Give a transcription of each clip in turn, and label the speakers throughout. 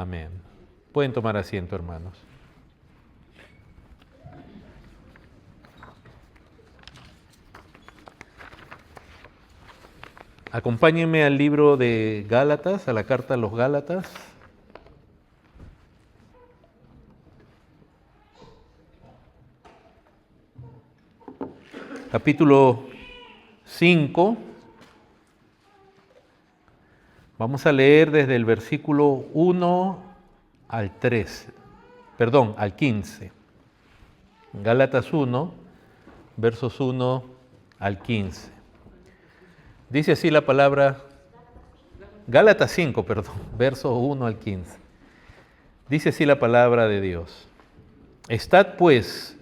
Speaker 1: Amén. Pueden tomar asiento, hermanos. Acompáñenme al libro de Gálatas, a la carta a los Gálatas. Capítulo 5. Vamos a leer desde el versículo 1 al 15. Gálatas 1, versos 1 al 15. Dice así la palabra, Gálatas 5, versos 1 al 15. Dice así la palabra de Dios. Estad pues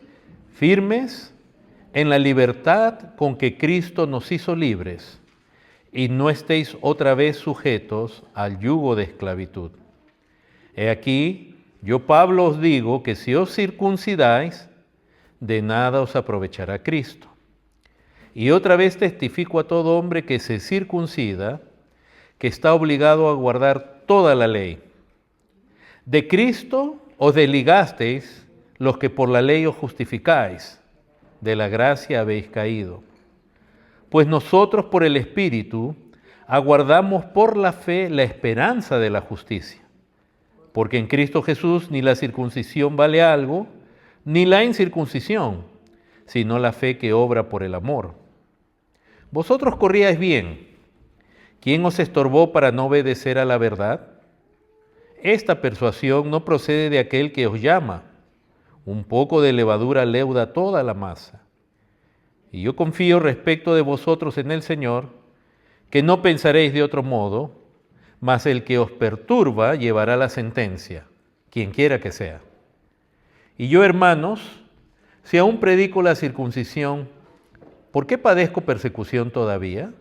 Speaker 1: firmes en la libertad con que Cristo nos hizo libres, y no estéis otra vez sujetos al yugo de esclavitud. He aquí, yo Pablo os digo que si os circuncidáis, de nada os aprovechará Cristo. Y otra vez testifico a todo hombre que se circuncida, que está obligado a guardar toda la ley. De Cristo os desligasteis los que por la ley os justificáis, de la gracia habéis caído. Pues nosotros por el Espíritu aguardamos por la fe la esperanza de la justicia. Porque en Cristo Jesús ni la circuncisión vale algo, ni la incircuncisión, sino la fe que obra por el amor. Vosotros corríais bien. ¿Quién os estorbó para no obedecer a la verdad? Esta persuasión no procede de aquel que os llama. Un poco de levadura leuda toda la masa. Y yo confío respecto de vosotros en el Señor, que no pensaréis de otro modo, mas el que os perturba llevará la sentencia, quien quiera que sea. Y yo, hermanos, si aún predico la circuncisión, ¿por qué padezco persecución todavía?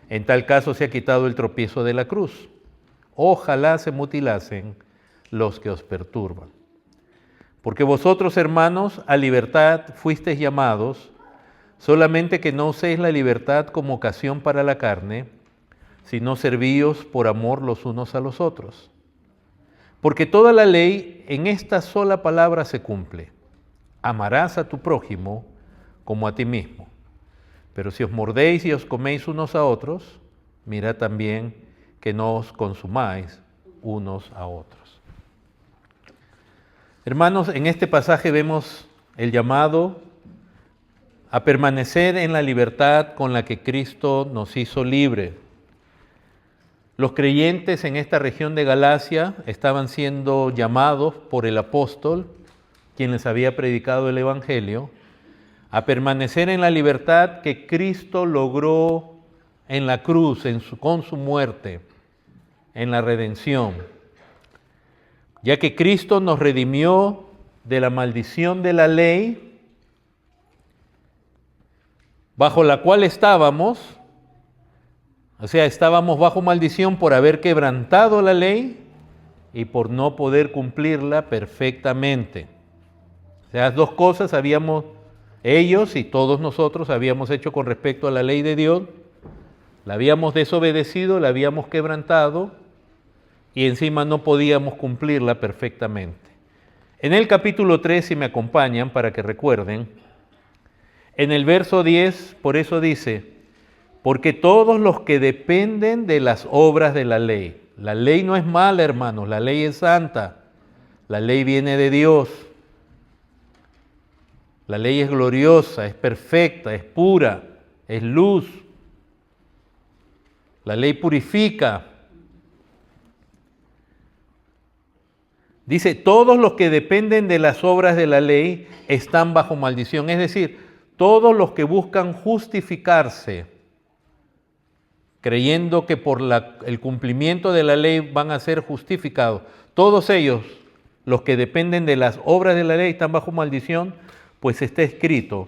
Speaker 1: En tal caso se ha quitado el tropiezo de la cruz. Ojalá se mutilasen los que os perturban. Porque vosotros, hermanos, a libertad fuisteis llamados, solamente que no uséis la libertad como ocasión para la carne, sino servíos por amor los unos a los otros. Porque toda la ley en esta sola palabra se cumple: amarás a tu prójimo como a ti mismo. Pero si os mordéis y os coméis unos a otros, mirad también que no os consumáis unos a otros. Hermanos, en este pasaje vemos el llamado a permanecer en la libertad con la que Cristo nos hizo libre. Los creyentes en esta región de Galacia estaban siendo llamados por el apóstol, quien les había predicado el Evangelio, a permanecer en la libertad que Cristo logró en la cruz, con su muerte, en la redención. Ya que Cristo nos redimió de la maldición de la ley, bajo la cual estábamos, o sea, estábamos bajo maldición por haber quebrantado la ley y por no poder cumplirla perfectamente. O sea, las dos cosas ellos y todos nosotros habíamos hecho con respecto a la ley de Dios, la habíamos desobedecido, la habíamos quebrantado y encima no podíamos cumplirla perfectamente. En el capítulo 3, si me acompañan para que recuerden, en el verso 10, por eso dice: porque todos los que dependen de las obras de la ley no es mala, hermanos, la ley es santa, la ley viene de Dios, la ley es gloriosa, es perfecta, es pura, es luz, la ley purifica. Dice, todos los que dependen de las obras de la ley están bajo maldición, es decir, todos los que buscan justificarse, creyendo que por el cumplimiento de la ley van a ser justificados, todos ellos, los que dependen de las obras de la ley, están bajo maldición, pues está escrito: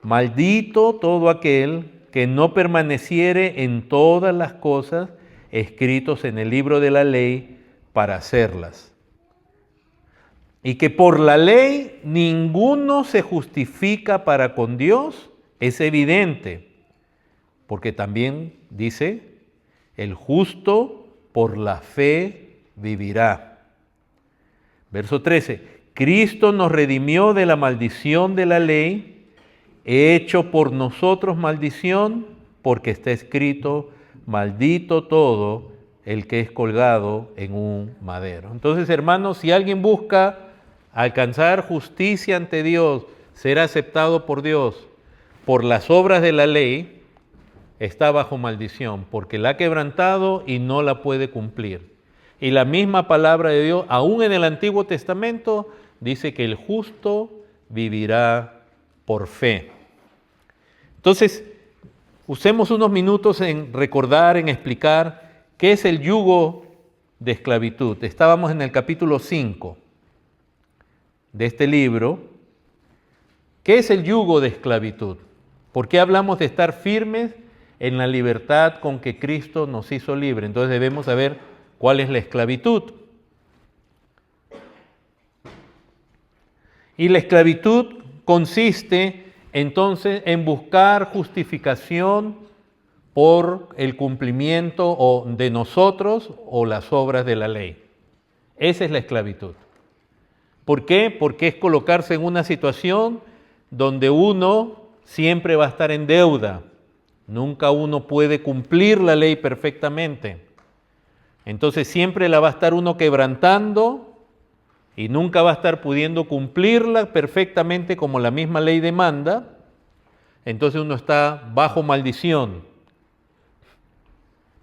Speaker 1: maldito todo aquel que no permaneciere en todas las cosas escritos en el libro de la ley para hacerlas. Y que por la ley ninguno se justifica para con Dios, es evidente, porque también dice: el justo por la fe vivirá. Verso 13. Cristo nos redimió de la maldición de la ley, hecho por nosotros maldición, porque está escrito, maldito todo el que es colgado en un madero. Entonces, hermanos, si alguien busca alcanzar justicia ante Dios, ser aceptado por Dios por las obras de la ley, está bajo maldición, porque la ha quebrantado y no la puede cumplir. Y la misma palabra de Dios, aún en el Antiguo Testamento, dice que el justo vivirá por fe. Entonces, usemos unos minutos en recordar, en explicar qué es el yugo de esclavitud. Estábamos en el capítulo 5 de este libro. ¿Qué es el yugo de esclavitud? ¿Por qué hablamos de estar firmes en la libertad con que Cristo nos hizo libre? Entonces debemos saber cuál es la esclavitud. Y la esclavitud consiste entonces en buscar justificación por el cumplimiento de nosotros o las obras de la ley. Esa es la esclavitud. ¿Por qué? Porque es colocarse en una situación donde uno siempre va a estar en deuda. Nunca uno puede cumplir la ley perfectamente. Entonces siempre la va a estar uno quebrantando y nunca va a estar pudiendo cumplirla perfectamente como la misma ley demanda. Entonces uno está bajo maldición.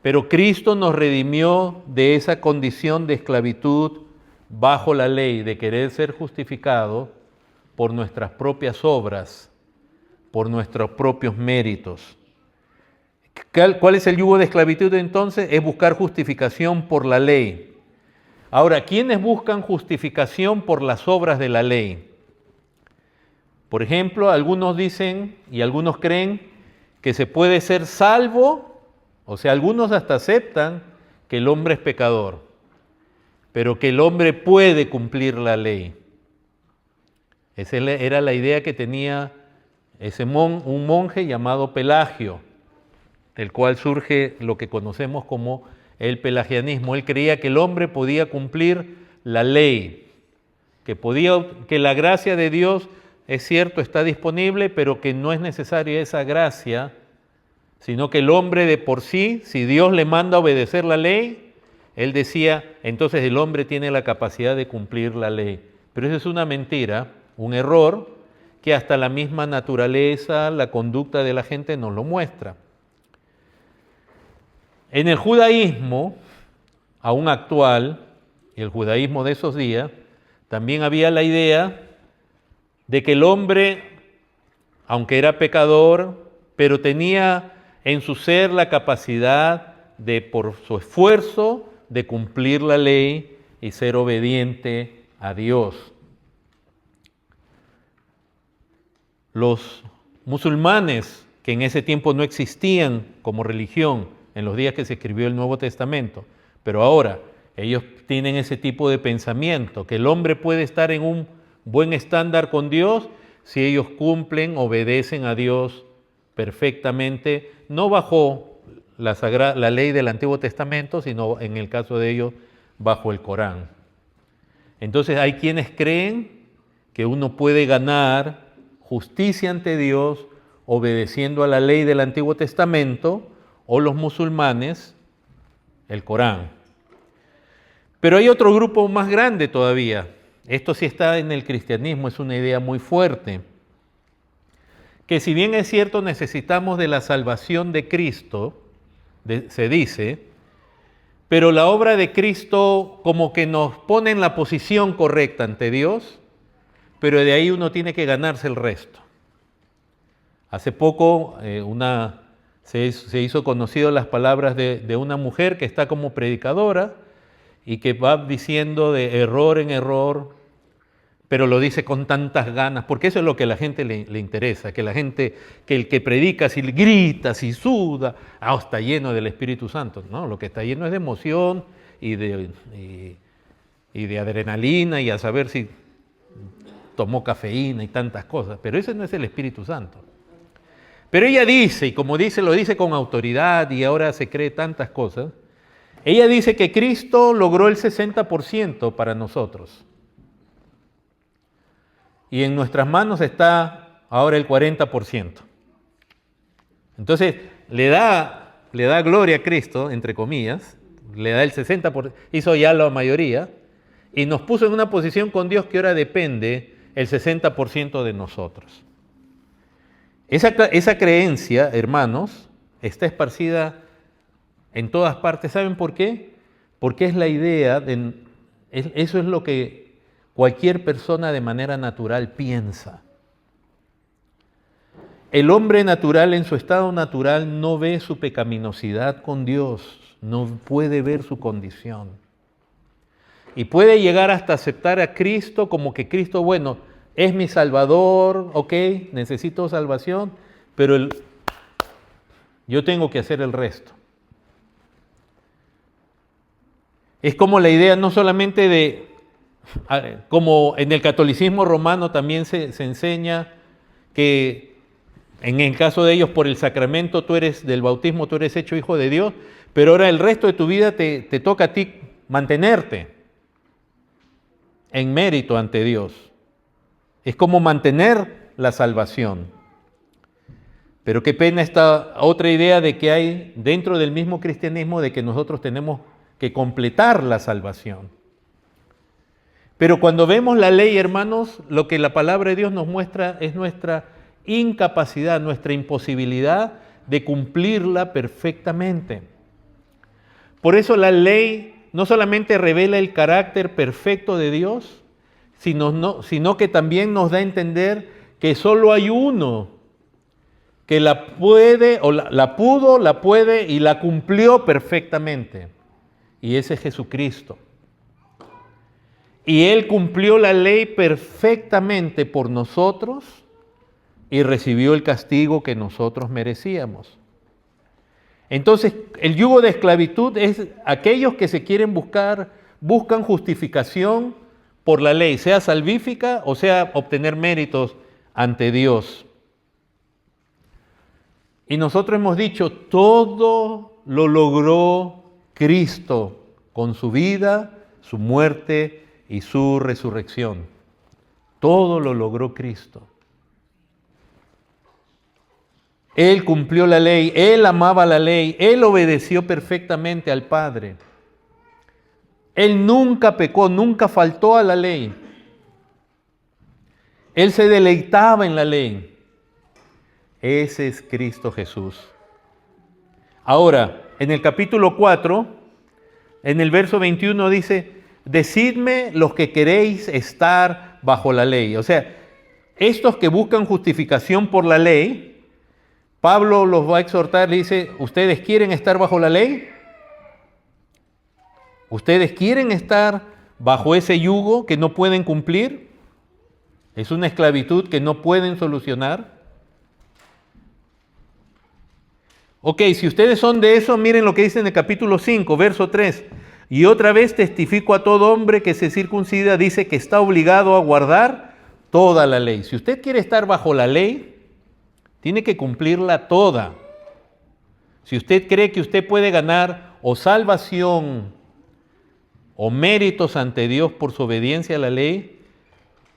Speaker 1: Pero Cristo nos redimió de esa condición de esclavitud bajo la ley, de querer ser justificado por nuestras propias obras, por nuestros propios méritos. ¿Cuál es el yugo de esclavitud entonces? Es buscar justificación por la ley. Ahora, ¿quiénes buscan justificación por las obras de la ley? Por ejemplo, algunos dicen y algunos creen que se puede ser salvo, o sea, algunos hasta aceptan que el hombre es pecador, pero que el hombre puede cumplir la ley. Esa era la idea que tenía un monje llamado Pelagio, del cual surge lo que conocemos como el pelagianismo. Él creía que el hombre podía cumplir la ley, que la gracia de Dios, es cierto, está disponible, pero que no es necesaria esa gracia, sino que el hombre de por sí, si Dios le manda a obedecer la ley, él decía, entonces el hombre tiene la capacidad de cumplir la ley. Pero eso es una mentira, un error, que hasta la misma naturaleza, la conducta de la gente nos lo muestra. En el judaísmo, aún actual, el judaísmo de esos días, también había la idea de que el hombre, aunque era pecador, pero tenía en su ser la capacidad de, por su esfuerzo, de cumplir la ley y ser obediente a Dios. Los musulmanes, que en ese tiempo no existían como religión, en los días que se escribió el Nuevo Testamento, pero ahora ellos tienen ese tipo de pensamiento, que el hombre puede estar en un buen estándar con Dios si ellos cumplen, obedecen a Dios perfectamente, no bajo la ley del Antiguo Testamento, sino en el caso de ellos, bajo el Corán. Entonces hay quienes creen que uno puede ganar justicia ante Dios obedeciendo a la ley del Antiguo Testamento, o los musulmanes, el Corán. Pero hay otro grupo más grande todavía. Esto sí está en el cristianismo, es una idea muy fuerte. Que si bien es cierto necesitamos de la salvación de Cristo, se dice, pero la obra de Cristo como que nos pone en la posición correcta ante Dios, pero de ahí uno tiene que ganarse el resto. Hace poco se hizo conocido las palabras de una mujer que está como predicadora y que va diciendo de error en error, pero lo dice con tantas ganas, porque eso es lo que a la gente le interesa, que el que predica, si grita, si suda, está lleno del Espíritu Santo. No, lo que está lleno es de emoción y de adrenalina y a saber si tomó cafeína y tantas cosas, pero ese no es el Espíritu Santo. Pero ella dice, y como dice, lo dice con autoridad y ahora se cree tantas cosas, Ella dice que Cristo logró el 60% para nosotros. Y en nuestras manos está ahora el 40%. Entonces, le da gloria a Cristo, entre comillas, le da el 60%, hizo ya la mayoría, y nos puso en una posición con Dios que ahora depende el 60% de nosotros. Esa creencia, hermanos, está esparcida en todas partes. ¿Saben por qué? Porque es la idea, eso es lo que cualquier persona de manera natural piensa. El hombre natural en su estado natural no ve su pecaminosidad con Dios, no puede ver su condición. Y puede llegar hasta aceptar a Cristo como que Cristo, bueno, es mi Salvador, ok, necesito salvación, pero yo tengo que hacer el resto. Es como la idea no solamente como en el catolicismo romano también se enseña que en el caso de ellos por el sacramento del bautismo tú eres hecho hijo de Dios, pero ahora el resto de tu vida te toca a ti mantenerte en mérito ante Dios. Es como mantener la salvación. Pero qué pena esta otra idea de que hay dentro del mismo cristianismo de que nosotros tenemos que completar la salvación. Pero cuando vemos la ley, hermanos, lo que la palabra de Dios nos muestra es nuestra incapacidad, nuestra imposibilidad de cumplirla perfectamente. Por eso la ley no solamente revela el carácter perfecto de Dios, sino que también nos da a entender que solo hay uno que la puede, o la pudo, la puede y la cumplió perfectamente. Y ese es Jesucristo. Y Él cumplió la ley perfectamente por nosotros y recibió el castigo que nosotros merecíamos. Entonces, el yugo de esclavitud es aquellos que se quieren buscan justificación por la ley, sea salvífica o sea obtener méritos ante Dios. Y nosotros hemos dicho, todo lo logró Cristo con su vida, su muerte y su resurrección. Todo lo logró Cristo. Él cumplió la ley, Él amaba la ley, Él obedeció perfectamente al Padre. Él nunca pecó, nunca faltó a la ley. Él se deleitaba en la ley. Ese es Cristo Jesús. Ahora, en el capítulo 4, en el verso 21 dice, decidme los que queréis estar bajo la ley. O sea, estos que buscan justificación por la ley, Pablo los va a exhortar, le dice, ¿ustedes quieren estar bajo la ley? ¿Ustedes quieren estar bajo ese yugo que no pueden cumplir? ¿Es una esclavitud que no pueden solucionar? Ok, si ustedes son de eso, miren lo que dice en el capítulo 5, verso 3. Y otra vez testifico a todo hombre que se circuncida, dice que está obligado a guardar toda la ley. Si usted quiere estar bajo la ley, tiene que cumplirla toda. Si usted cree que usted puede ganar o salvación o méritos ante Dios por su obediencia a la ley,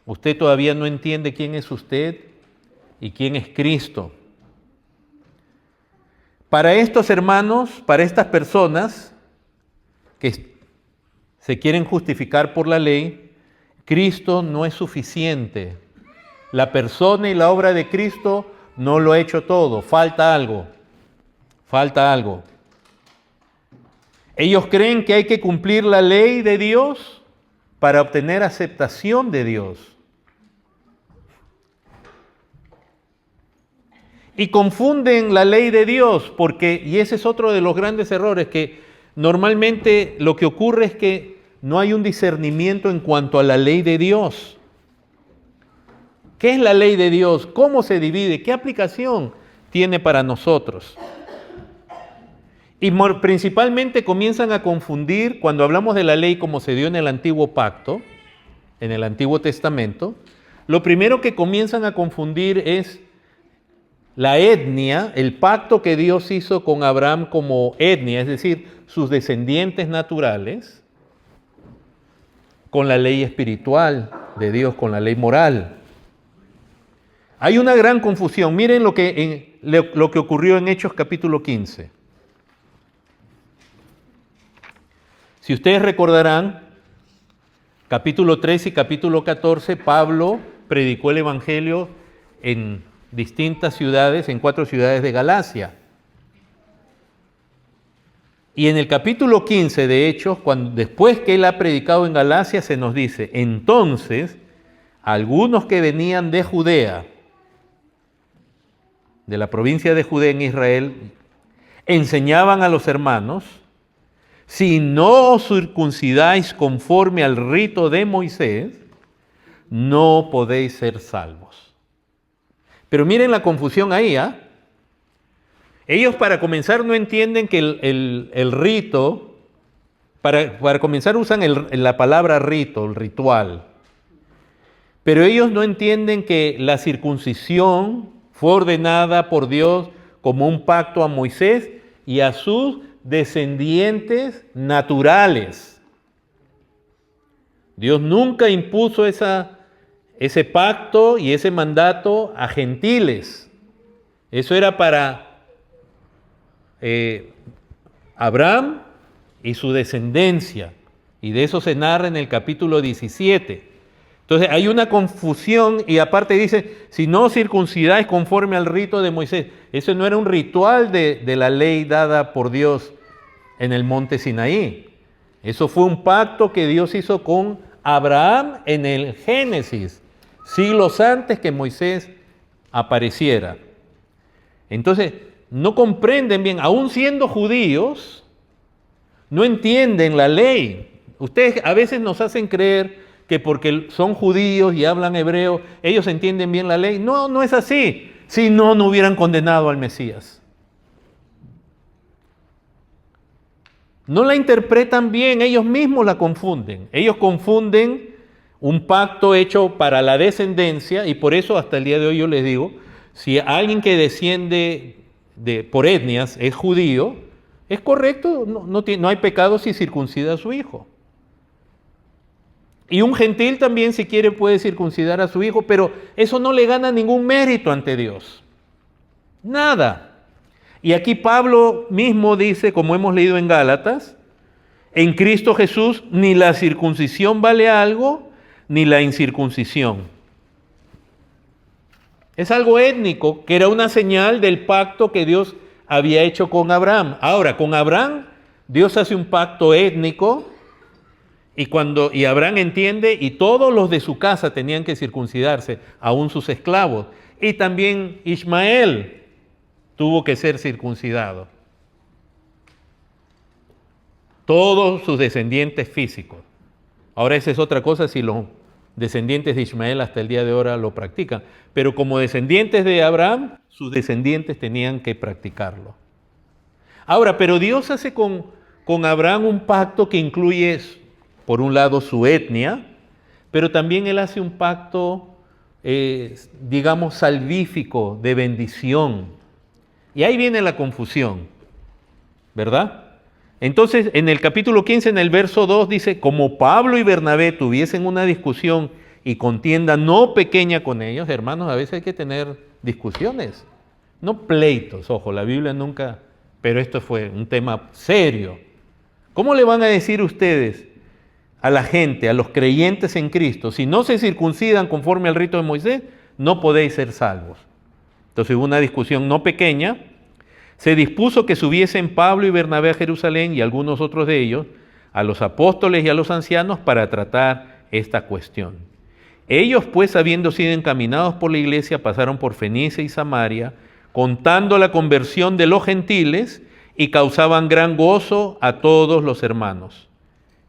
Speaker 1: usted todavía no entiende quién es usted y quién es Cristo. Para estos hermanos, para estas personas que se quieren justificar por la ley, Cristo no es suficiente. La persona y la obra de Cristo no lo ha hecho todo, falta algo. Ellos creen que hay que cumplir la ley de Dios para obtener aceptación de Dios. Y confunden la ley de Dios y ese es otro de los grandes errores, que normalmente lo que ocurre es que no hay un discernimiento en cuanto a la ley de Dios. ¿Qué es la ley de Dios? ¿Cómo se divide? ¿Qué aplicación tiene para nosotros? Y principalmente comienzan a confundir, cuando hablamos de la ley como se dio en el Antiguo Pacto, en el Antiguo Testamento, lo primero que comienzan a confundir es la etnia, el pacto que Dios hizo con Abraham como etnia, es decir, sus descendientes naturales, con la ley espiritual de Dios, con la ley moral. Hay una gran confusión. Miren lo que ocurrió en Hechos capítulo 15. Si ustedes recordarán, capítulo 13 y capítulo 14, Pablo predicó el Evangelio en distintas ciudades, en 4 ciudades de Galacia. Y en el capítulo 15 de Hechos, después que él ha predicado en Galacia, se nos dice, entonces, algunos que venían de Judea, de la provincia de Judea en Israel, enseñaban a los hermanos, si no os circuncidáis conforme al rito de Moisés, no podéis ser salvos. Pero miren la confusión ahí, ¿ah? Ellos para comenzar no entienden que el rito, para comenzar usan la palabra rito, el ritual. Pero ellos no entienden que la circuncisión fue ordenada por Dios como un pacto a Moisés y a sus descendientes naturales. Dios nunca impuso ese pacto y ese mandato a gentiles. Eso era para Abraham y su descendencia, y de eso se narra en el capítulo 17. Entonces hay una confusión y aparte dice, si no circuncidáis conforme al rito de Moisés, eso no era un ritual de la ley dada por Dios en el monte Sinaí. Eso fue un pacto que Dios hizo con Abraham en el Génesis, siglos antes que Moisés apareciera. Entonces, no comprenden bien, aún siendo judíos, no entienden la ley. Ustedes a veces nos hacen creer que porque son judíos y hablan hebreo, ellos entienden bien la ley. No, no es así. Si no, no hubieran condenado al Mesías. No la interpretan bien, ellos mismos la confunden. Ellos confunden un pacto hecho para la descendencia y por eso hasta el día de hoy yo les digo, si alguien que desciende por etnias es judío, es correcto, no hay pecado si circuncida a su hijo. Y un gentil también, si quiere, puede circuncidar a su hijo, pero eso no le gana ningún mérito ante Dios. Nada. Y aquí Pablo mismo dice, como hemos leído en Gálatas, en Cristo Jesús ni la circuncisión vale algo, ni la incircuncisión. Es algo étnico, que era una señal del pacto que Dios había hecho con Abraham. Ahora, con Abraham, Dios hace un pacto étnico y Abraham entiende y todos los de su casa tenían que circuncidarse, aún sus esclavos. Y también Ismael tuvo que ser circuncidado. Todos sus descendientes físicos. Ahora esa es otra cosa si los descendientes de Ismael hasta el día de ahora lo practican. Pero como descendientes de Abraham, sus descendientes tenían que practicarlo. Ahora, pero Dios hace con Abraham un pacto que incluye, por un lado, su etnia, pero también Él hace un pacto, digamos, salvífico, de bendición. Y ahí viene la confusión, ¿verdad? Entonces, en el capítulo 15, en el verso 2, dice, como Pablo y Bernabé tuviesen una discusión y contienda no pequeña con ellos, hermanos, a veces hay que tener discusiones, no pleitos, ojo, la Biblia nunca, pero esto fue un tema serio. ¿Cómo le van a decir ustedes a la gente, a los creyentes en Cristo, si no se circuncidan conforme al rito de Moisés, no podéis ser salvos? Entonces hubo una discusión no pequeña. Se dispuso que subiesen Pablo y Bernabé a Jerusalén y algunos otros de ellos, a los apóstoles y a los ancianos para tratar esta cuestión. Ellos pues, habiendo sido encaminados por la iglesia, pasaron por Fenicia y Samaria, contando la conversión de los gentiles y causaban gran gozo a todos los hermanos.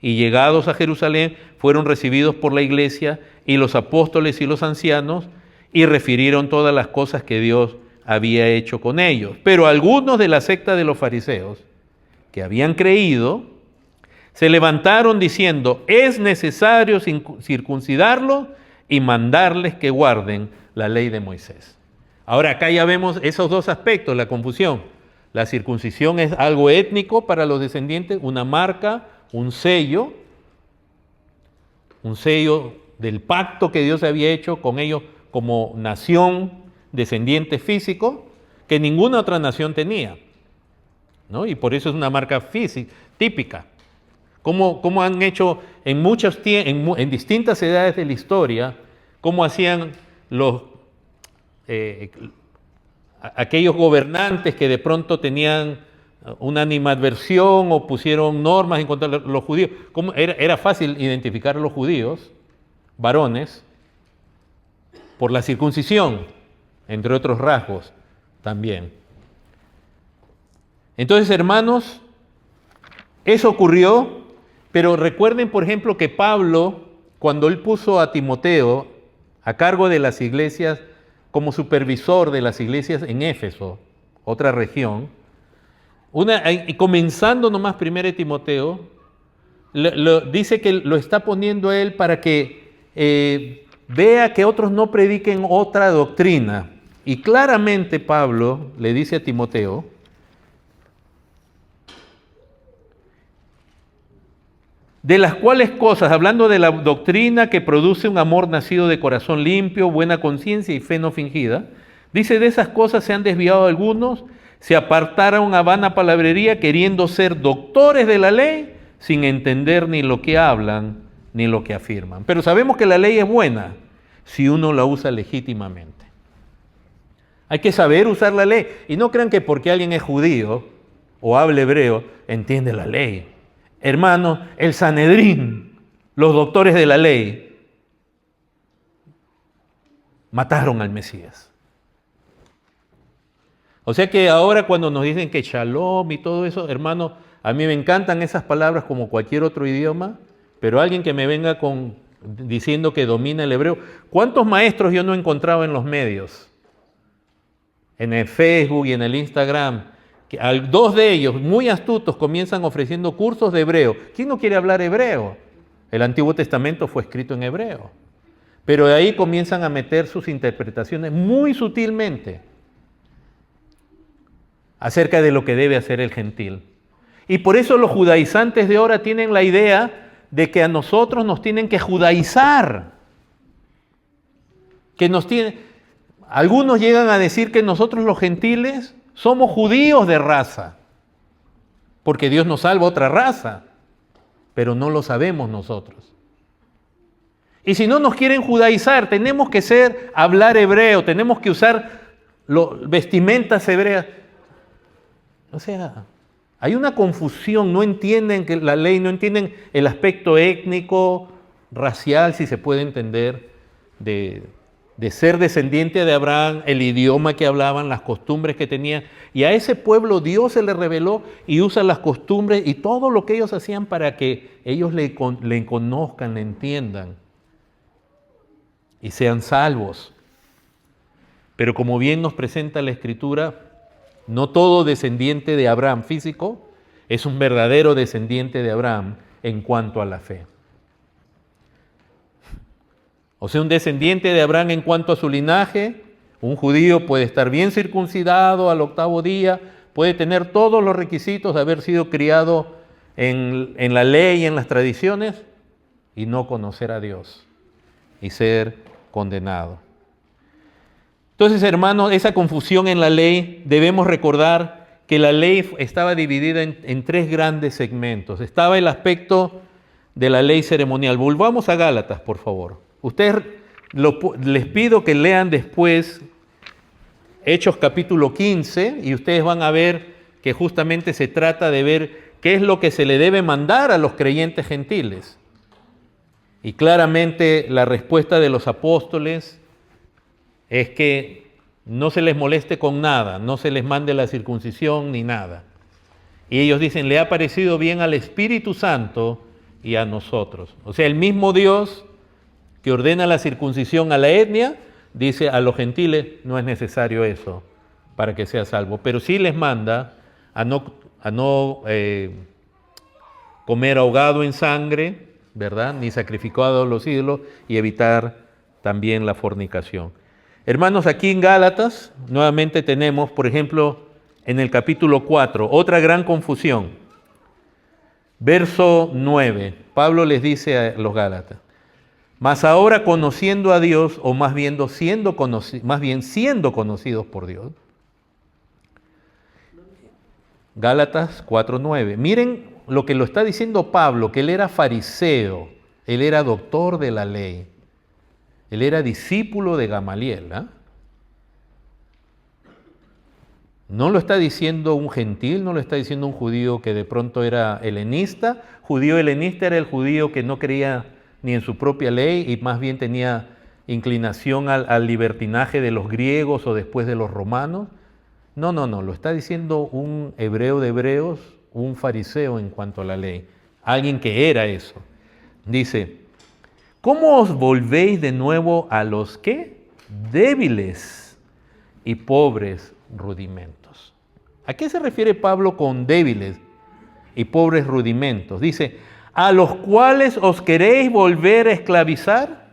Speaker 1: Y llegados a Jerusalén, fueron recibidos por la iglesia y los apóstoles y los ancianos y refirieron todas las cosas que Dios había hecho con ellos. Pero algunos de la secta de los fariseos, que habían creído, se levantaron diciendo, es necesario circuncidarlo y mandarles que guarden la ley de Moisés. Ahora, acá ya vemos esos dos aspectos, la confusión. La circuncisión es algo étnico para los descendientes, una marca, un sello del pacto que Dios había hecho con ellos como nación, descendiente físico, que ninguna otra nación tenía, ¿no? Y por eso es una marca física, típica. Como han hecho en distintas edades de la historia, cómo hacían aquellos gobernantes que de pronto tenían una animadversión o pusieron normas en contra de los judíos. Era fácil identificar a los judíos, varones, por la circuncisión, entre otros rasgos también. Entonces, hermanos, eso ocurrió, pero recuerden, por ejemplo, que Pablo, cuando él puso a Timoteo a cargo de las iglesias, como supervisor de las iglesias en Éfeso, otra región, y comenzando nomás 1 Timoteo, dice que lo está poniendo él para que vea que otros no prediquen otra doctrina. Y claramente Pablo le dice a Timoteo, de las cuales cosas, hablando de la doctrina que produce un amor nacido de corazón limpio, buena conciencia y fe no fingida, dice, de esas cosas se han desviado algunos, se apartaron a vana palabrería queriendo ser doctores de la ley sin entender ni lo que hablan ni lo que afirman. Pero sabemos que la ley es buena si uno la usa legítimamente. Hay que saber usar la ley. Y no crean que porque alguien es judío o habla hebreo, entiende la ley. Hermanos, el Sanedrín, los doctores de la ley, mataron al Mesías. O sea que ahora cuando nos dicen que shalom y todo eso, hermano, a mí me encantan esas palabras como cualquier otro idioma, pero alguien que me venga diciendo que domina el hebreo, ¿cuántos maestros yo no he encontrado en los medios? En el Facebook y en el Instagram, que dos de ellos, muy astutos, comienzan ofreciendo cursos de hebreo. ¿Quién no quiere hablar hebreo? El Antiguo Testamento fue escrito en hebreo. Pero de ahí comienzan a meter sus interpretaciones muy sutilmente acerca de lo que debe hacer el gentil. Y por eso los judaizantes de ahora tienen la idea de que a nosotros nos tienen que judaizar. Algunos llegan a decir que nosotros los gentiles somos judíos de raza, porque Dios nos salva otra raza, pero no lo sabemos nosotros. Y si no nos quieren judaizar, tenemos que hablar hebreo, tenemos que usar vestimentas hebreas. O sea, hay una confusión, no entienden que la ley, no entienden el aspecto étnico, racial, si se puede entender, de ser descendiente de Abraham, el idioma que hablaban, las costumbres que tenían. Y a ese pueblo Dios se le reveló y usa las costumbres y todo lo que ellos hacían para que ellos le conozcan, le entiendan y sean salvos. Pero como bien nos presenta la Escritura, no todo descendiente de Abraham físico es un verdadero descendiente de Abraham en cuanto a la fe. O sea, un descendiente de Abraham en cuanto a su linaje, un judío puede estar bien circuncidado al 8º día, puede tener todos los requisitos de haber sido criado en la ley y en las tradiciones y no conocer a Dios y ser condenado. Entonces, hermanos, esa confusión en la ley, debemos recordar que la ley estaba dividida en 3 grandes segmentos. Estaba el aspecto de la ley ceremonial. Volvamos a Gálatas, por favor. Ustedes les pido que lean después Hechos capítulo 15 y ustedes van a ver que justamente se trata de ver qué es lo que se le debe mandar a los creyentes gentiles. Y claramente la respuesta de los apóstoles es que no se les moleste con nada, no se les mande la circuncisión ni nada. Y ellos dicen, le ha parecido bien al Espíritu Santo y a nosotros. O sea, el mismo Dios que ordena la circuncisión a la etnia, dice a los gentiles, no es necesario eso para que sea salvo. Pero sí les manda a no comer ahogado en sangre, ¿verdad? Ni sacrificado a los ídolos y evitar también la fornicación. Hermanos, aquí en Gálatas, nuevamente tenemos, por ejemplo, en el capítulo 4, otra gran confusión. Verso 9, Pablo les dice a los Gálatas: mas ahora conociendo a Dios, o más bien siendo conocidos por Dios. Gálatas 4:9. Miren lo que lo está diciendo Pablo, que él era fariseo, él era doctor de la ley, él era discípulo de Gamaliel. No lo está diciendo un gentil, no lo está diciendo un judío que de pronto era helenista. Judío helenista era el judío que no creía ni en su propia ley y más bien tenía inclinación al libertinaje de los griegos o después de los romanos. No, lo está diciendo un hebreo de hebreos, un fariseo en cuanto a la ley, alguien que era eso. Dice: ¿cómo os volvéis de nuevo a los ¿qué? Débiles y pobres rudimentos? ¿A qué se refiere Pablo con débiles y pobres rudimentos? Dice: ¿a los cuales os queréis volver a esclavizar?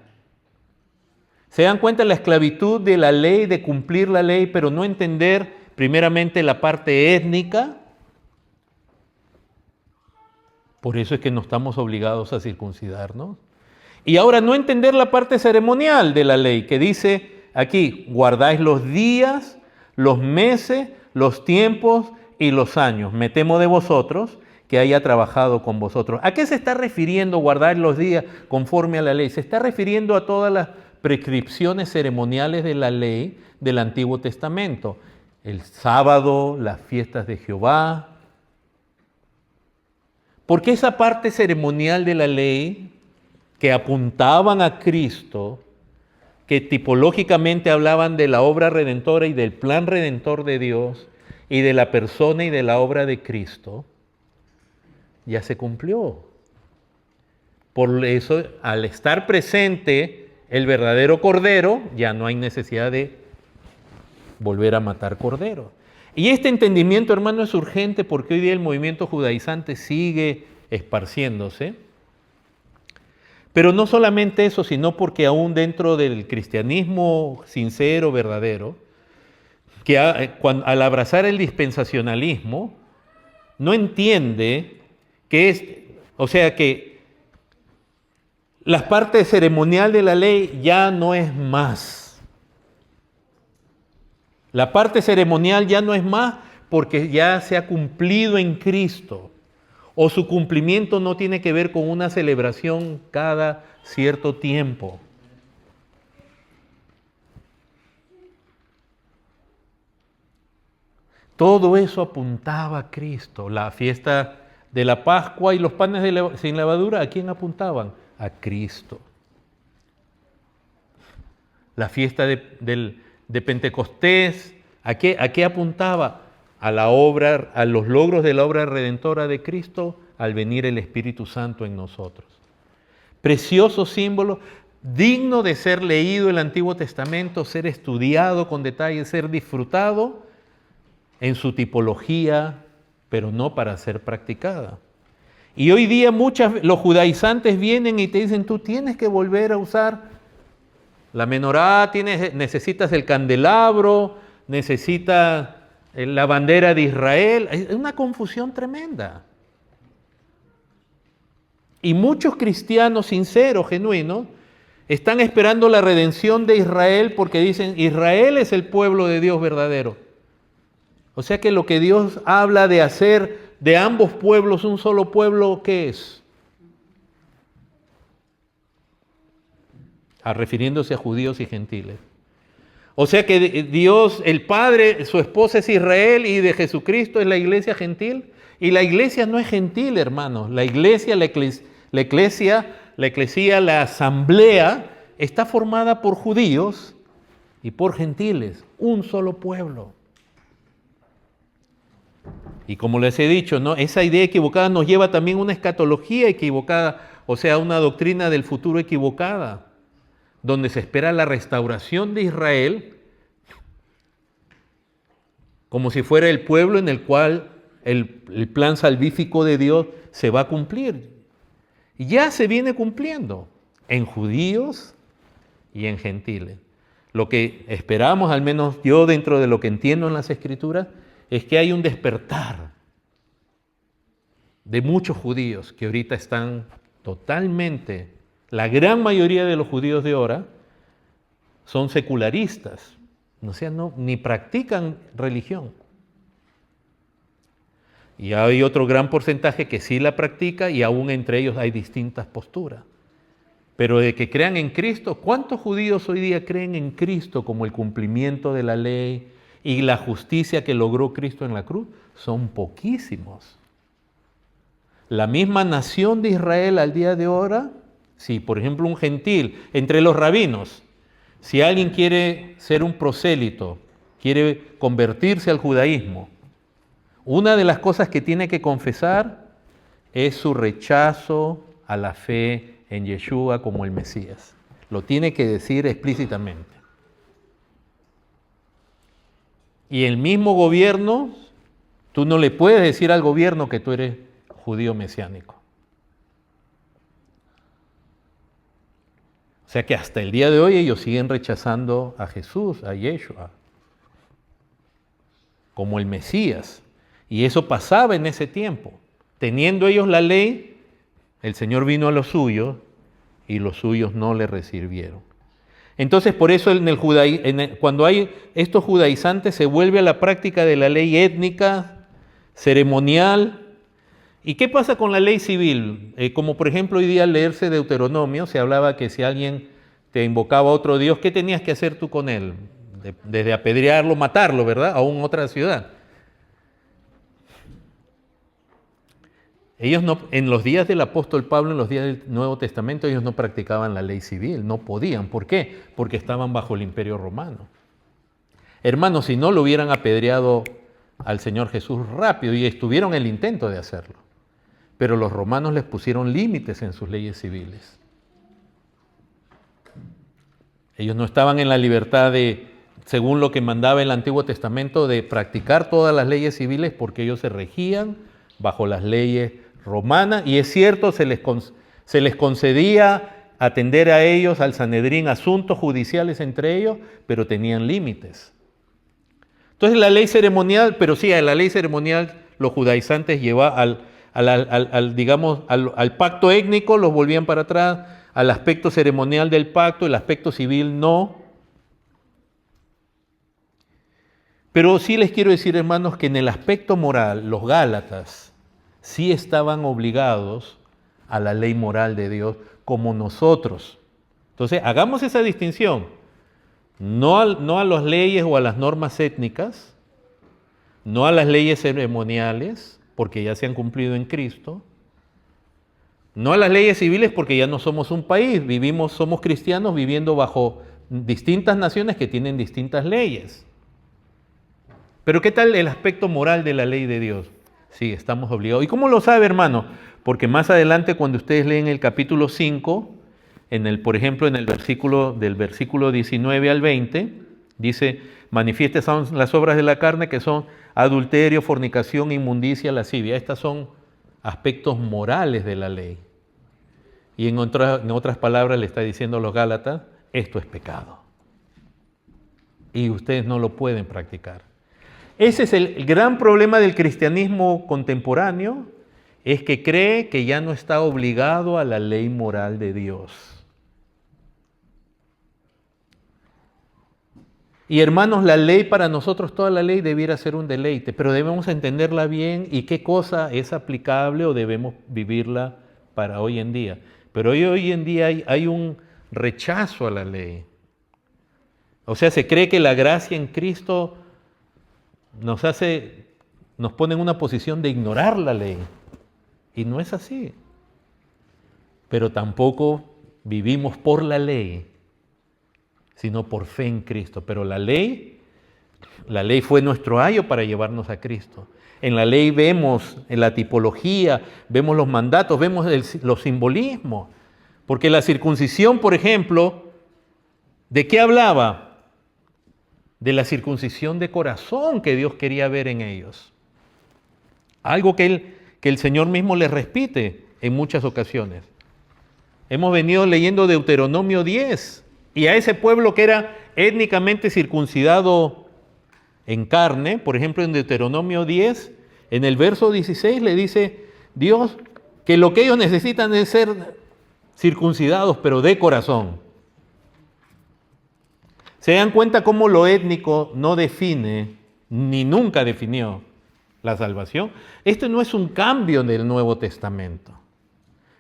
Speaker 1: ¿Se dan cuenta de la esclavitud de la ley, de cumplir la ley, pero no entender primeramente la parte étnica? Por eso es que no estamos obligados a circuncidarnos. Y ahora no entender la parte ceremonial de la ley, que dice aquí: guardáis los días, los meses, los tiempos y los años. Me temo de vosotros que haya trabajado con vosotros. ¿A qué se está refiriendo guardar los días conforme a la ley? Se está refiriendo a todas las prescripciones ceremoniales de la ley del Antiguo Testamento. El sábado, las fiestas de Jehová. Porque esa parte ceremonial de la ley que apuntaban a Cristo, que tipológicamente hablaban de la obra redentora y del plan redentor de Dios y de la persona y de la obra de Cristo, ya se cumplió. Por eso, al estar presente el verdadero Cordero, ya no hay necesidad de volver a matar cordero. Y este entendimiento, hermano, es urgente porque hoy día el movimiento judaizante sigue esparciéndose. Pero no solamente eso, sino porque aún dentro del cristianismo sincero, verdadero, que al abrazar el dispensacionalismo, no entiende que la parte ceremonial de la ley ya no es más. La parte ceremonial ya no es más porque ya se ha cumplido en Cristo. O su cumplimiento no tiene que ver con una celebración cada cierto tiempo. Todo eso apuntaba a Cristo. La fiesta de la Pascua y los panes sin levadura, ¿a quién apuntaban? A Cristo. La fiesta de Pentecostés, ¿a qué apuntaba? A la obra, a los logros de la obra redentora de Cristo al venir el Espíritu Santo en nosotros. Precioso símbolo, digno de ser leído el Antiguo Testamento, ser estudiado con detalle, ser disfrutado en su tipología, pero no para ser practicada. Y hoy día los judaizantes vienen y te dicen: tú tienes que volver a usar la menorá, necesitas el candelabro, necesitas la bandera de Israel. Es una confusión tremenda. Y muchos cristianos sinceros, genuinos, están esperando la redención de Israel porque dicen: Israel es el pueblo de Dios verdadero. O sea que lo que Dios habla de hacer de ambos pueblos un solo pueblo, ¿qué es? Refiriéndose a judíos y gentiles. O sea que Dios, el Padre, su esposa es Israel y de Jesucristo es la iglesia gentil. Y la iglesia no es gentil, hermanos. La iglesia, la asamblea está formada por judíos y por gentiles, un solo pueblo. Y como les he dicho, ¿no? Esa idea equivocada nos lleva también a una escatología equivocada, o sea, una doctrina del futuro equivocada, donde se espera la restauración de Israel como si fuera el pueblo en el cual el plan salvífico de Dios se va a cumplir. Y ya se viene cumpliendo en judíos y en gentiles. Lo que esperamos, al menos yo dentro de lo que entiendo en las Escrituras, es que hay un despertar de muchos judíos que ahorita están totalmente, la gran mayoría de los judíos de ahora son secularistas, o sea, ni practican religión. Y hay otro gran porcentaje que sí la practica y aún entre ellos hay distintas posturas. Pero de que crean en Cristo, ¿cuántos judíos hoy día creen en Cristo como el cumplimiento de la ley y la justicia que logró Cristo en la cruz? Son poquísimos. La misma nación de Israel al día de ahora, si por ejemplo un gentil, entre los rabinos, si alguien quiere ser un prosélito, quiere convertirse al judaísmo, una de las cosas que tiene que confesar es su rechazo a la fe en Yeshua como el Mesías. Lo tiene que decir explícitamente. Y el mismo gobierno, tú no le puedes decir al gobierno que tú eres judío mesiánico. O sea que hasta el día de hoy ellos siguen rechazando a Jesús, a Yeshua, como el Mesías. Y eso pasaba en ese tiempo. Teniendo ellos la ley, el Señor vino a los suyos y los suyos no le recibieron. Entonces, por eso cuando hay estos judaizantes se vuelve a la práctica de la ley étnica, ceremonial. ¿Y qué pasa con la ley civil? Como por ejemplo hoy día al leerse Deuteronomio, se hablaba que si alguien te invocaba a otro Dios, ¿qué tenías que hacer tú con él? Desde apedrearlo, matarlo, ¿verdad? Aún en otra ciudad. Ellos no, en los días del apóstol Pablo, en los días del Nuevo Testamento, ellos no practicaban la ley civil, no podían. ¿Por qué? Porque estaban bajo el Imperio Romano. Hermanos, si no lo hubieran apedreado al Señor Jesús rápido, y estuvieron en el intento de hacerlo, pero los romanos les pusieron límites en sus leyes civiles. Ellos no estaban en la libertad de, según lo que mandaba el Antiguo Testamento, de practicar todas las leyes civiles porque ellos se regían bajo las leyes romanas, y es cierto, se les concedía atender a ellos, al Sanedrín, asuntos judiciales entre ellos, pero tenían límites. Entonces la ley ceremonial, pero sí, a la ley ceremonial los judaizantes llevaban al pacto étnico, los volvían para atrás, al aspecto ceremonial del pacto, el aspecto civil no. Pero sí les quiero decir, hermanos, que en el aspecto moral, los gálatas sí estaban obligados a la ley moral de Dios como nosotros. Entonces, hagamos esa distinción. No a las leyes o a las normas étnicas, no a las leyes ceremoniales, porque ya se han cumplido en Cristo, no a las leyes civiles, porque ya no somos un país, somos cristianos viviendo bajo distintas naciones que tienen distintas leyes. Pero ¿qué tal el aspecto moral de la ley de Dios? Sí, estamos obligados. ¿Y cómo lo sabe, hermano? Porque más adelante, cuando ustedes leen el capítulo 5, por ejemplo, en el del versículo 19 al 20, dice, manifiestas son las obras de la carne, que son adulterio, fornicación, inmundicia, lascivia. Estas son aspectos morales de la ley. Y en otras palabras le está diciendo a los Gálatas, esto es pecado. Y ustedes no lo pueden practicar. Ese es el gran problema del cristianismo contemporáneo, es que cree que ya no está obligado a la ley moral de Dios. Y hermanos, la ley para nosotros, toda la ley debiera ser un deleite, pero debemos entenderla bien y qué cosa es aplicable o debemos vivirla para hoy en día. Pero hoy en día hay un rechazo a la ley. O sea, se cree que la gracia en Cristo nos pone en una posición de ignorar la ley. Y no es así. Pero tampoco vivimos por la ley, sino por fe en Cristo. Pero la ley fue nuestro ayo para llevarnos a Cristo. En la ley vemos en la tipología, vemos los mandatos, vemos los simbolismos. Porque la circuncisión, por ejemplo, ¿de qué hablaba? De la circuncisión de corazón que Dios quería ver en ellos. Algo que el Señor mismo les repite en muchas ocasiones. Hemos venido leyendo Deuteronomio 10. Y a ese pueblo que era étnicamente circuncidado en carne, por ejemplo en Deuteronomio 10, en el verso 16 le dice Dios que lo que ellos necesitan es ser circuncidados, pero de corazón. ¿Se dan cuenta cómo lo étnico no define, ni nunca definió la salvación? Esto no es un cambio del Nuevo Testamento.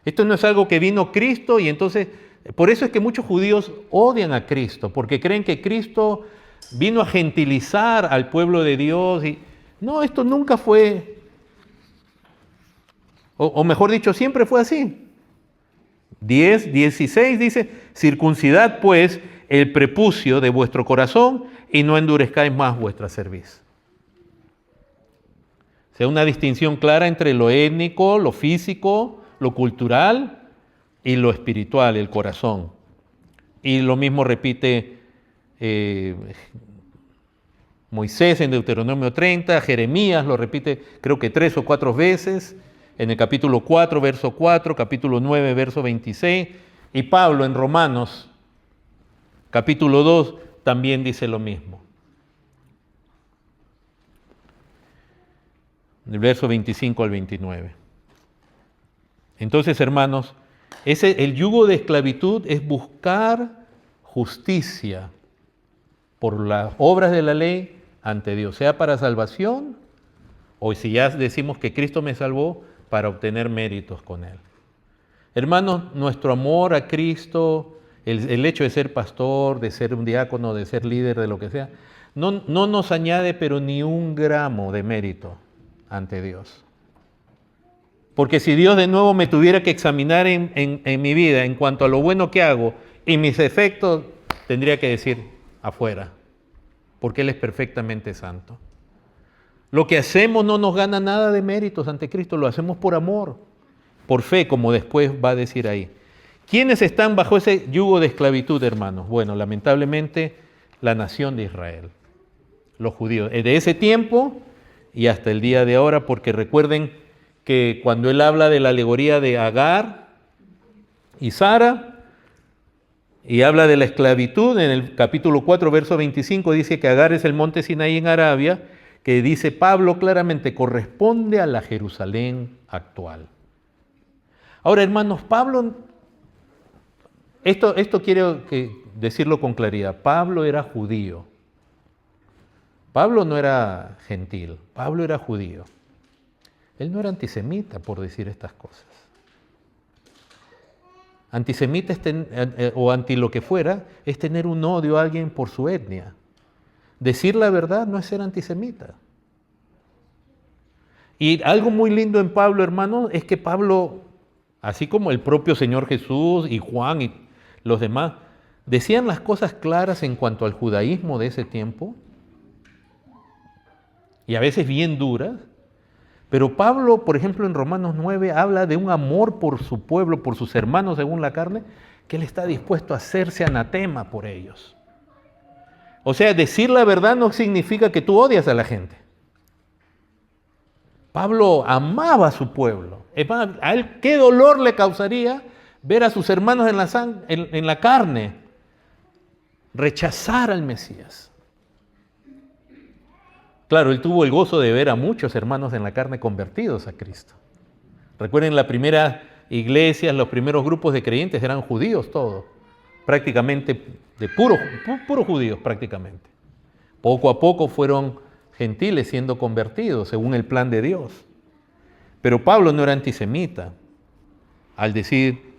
Speaker 1: Esto no es algo que vino Cristo y entonces, por eso es que muchos judíos odian a Cristo, porque creen que Cristo vino a gentilizar al pueblo de Dios. Y no, esto nunca fue, o mejor dicho, siempre fue así. 10:16 dice, circuncidad pues el prepucio de vuestro corazón y no endurezcáis más vuestra cerviz. O sea, una distinción clara entre lo étnico, lo físico, lo cultural y lo espiritual, el corazón. Y lo mismo repite Moisés en Deuteronomio 30, Jeremías lo repite creo que 3 o 4 veces, en el capítulo 4, verso 4, capítulo 9, verso 26, y Pablo en Romanos, capítulo 2, también dice lo mismo. Del verso 25 al 29. Entonces, hermanos, el yugo de esclavitud es buscar justicia por las obras de la ley ante Dios, sea para salvación o si ya decimos que Cristo me salvó, para obtener méritos con Él. Hermanos, nuestro amor a Cristo, el hecho de ser pastor, de ser un diácono, de ser líder, de lo que sea, no nos añade pero ni un gramo de mérito ante Dios. Porque si Dios de nuevo me tuviera que examinar en mi vida en cuanto a lo bueno que hago y mis efectos, tendría que decir afuera, porque Él es perfectamente santo. Lo que hacemos no nos gana nada de méritos ante Cristo, lo hacemos por amor, por fe, como después va a decir ahí. ¿Quiénes están bajo ese yugo de esclavitud, hermanos? Bueno, lamentablemente, la nación de Israel, los judíos, de ese tiempo y hasta el día de ahora, porque recuerden que cuando él habla de la alegoría de Agar y Sara, y habla de la esclavitud, en el capítulo 4, verso 25, dice que Agar es el monte Sinaí en Arabia, que dice Pablo claramente, corresponde a la Jerusalén actual. Ahora, hermanos, Pablo, esto quiero decirlo con claridad, Pablo era judío. Pablo no era gentil, Pablo era judío. Él no era antisemita por decir estas cosas. Antisemita o anti lo que fuera es tener un odio a alguien por su etnia. Decir la verdad no es ser antisemita. Y algo muy lindo en Pablo, hermano, es que Pablo, así como el propio Señor Jesús y Juan y los demás, decían las cosas claras en cuanto al judaísmo de ese tiempo, y a veces bien duras, pero Pablo, por ejemplo, en Romanos 9, habla de un amor por su pueblo, por sus hermanos según la carne, que él está dispuesto a hacerse anatema por ellos. O sea, decir la verdad no significa que tú odias a la gente. Pablo amaba a su pueblo. Es más, a él qué dolor le causaría ver a sus hermanos en la carne rechazar al Mesías. Claro, él tuvo el gozo de ver a muchos hermanos en la carne convertidos a Cristo. Recuerden, la primera iglesia, los primeros grupos de creyentes eran judíos todos, prácticamente de puros judíos prácticamente. Poco a poco fueron gentiles siendo convertidos según el plan de Dios. Pero Pablo no era antisemita al decir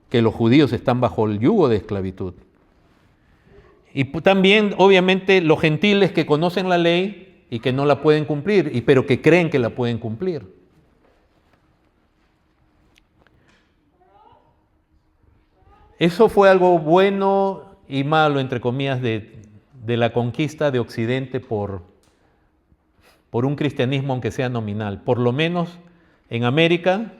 Speaker 1: que los judíos están bajo el yugo de esclavitud. Y también, obviamente, los gentiles que conocen la ley y que no la pueden cumplir, pero que creen que la pueden cumplir. Eso fue algo bueno y malo, entre comillas, de la conquista de Occidente por un cristianismo, aunque sea nominal. Por lo menos en América,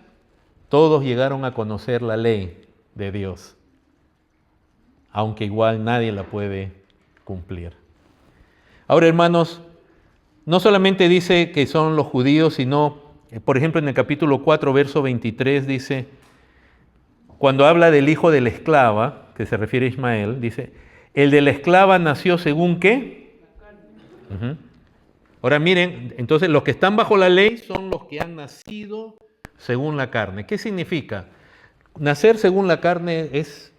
Speaker 1: todos llegaron a conocer la ley de Dios, aunque igual nadie la puede cumplir. Ahora, hermanos, no solamente dice que son los judíos, sino, por ejemplo, en el capítulo 4, verso 23, dice, cuando habla del hijo de la esclava, que se refiere a Ismael, dice, el de la esclava nació según ¿qué? Uh-huh. Ahora miren, entonces los que están bajo la ley son los que han nacido según la carne. ¿Qué significa? Nacer según la carne es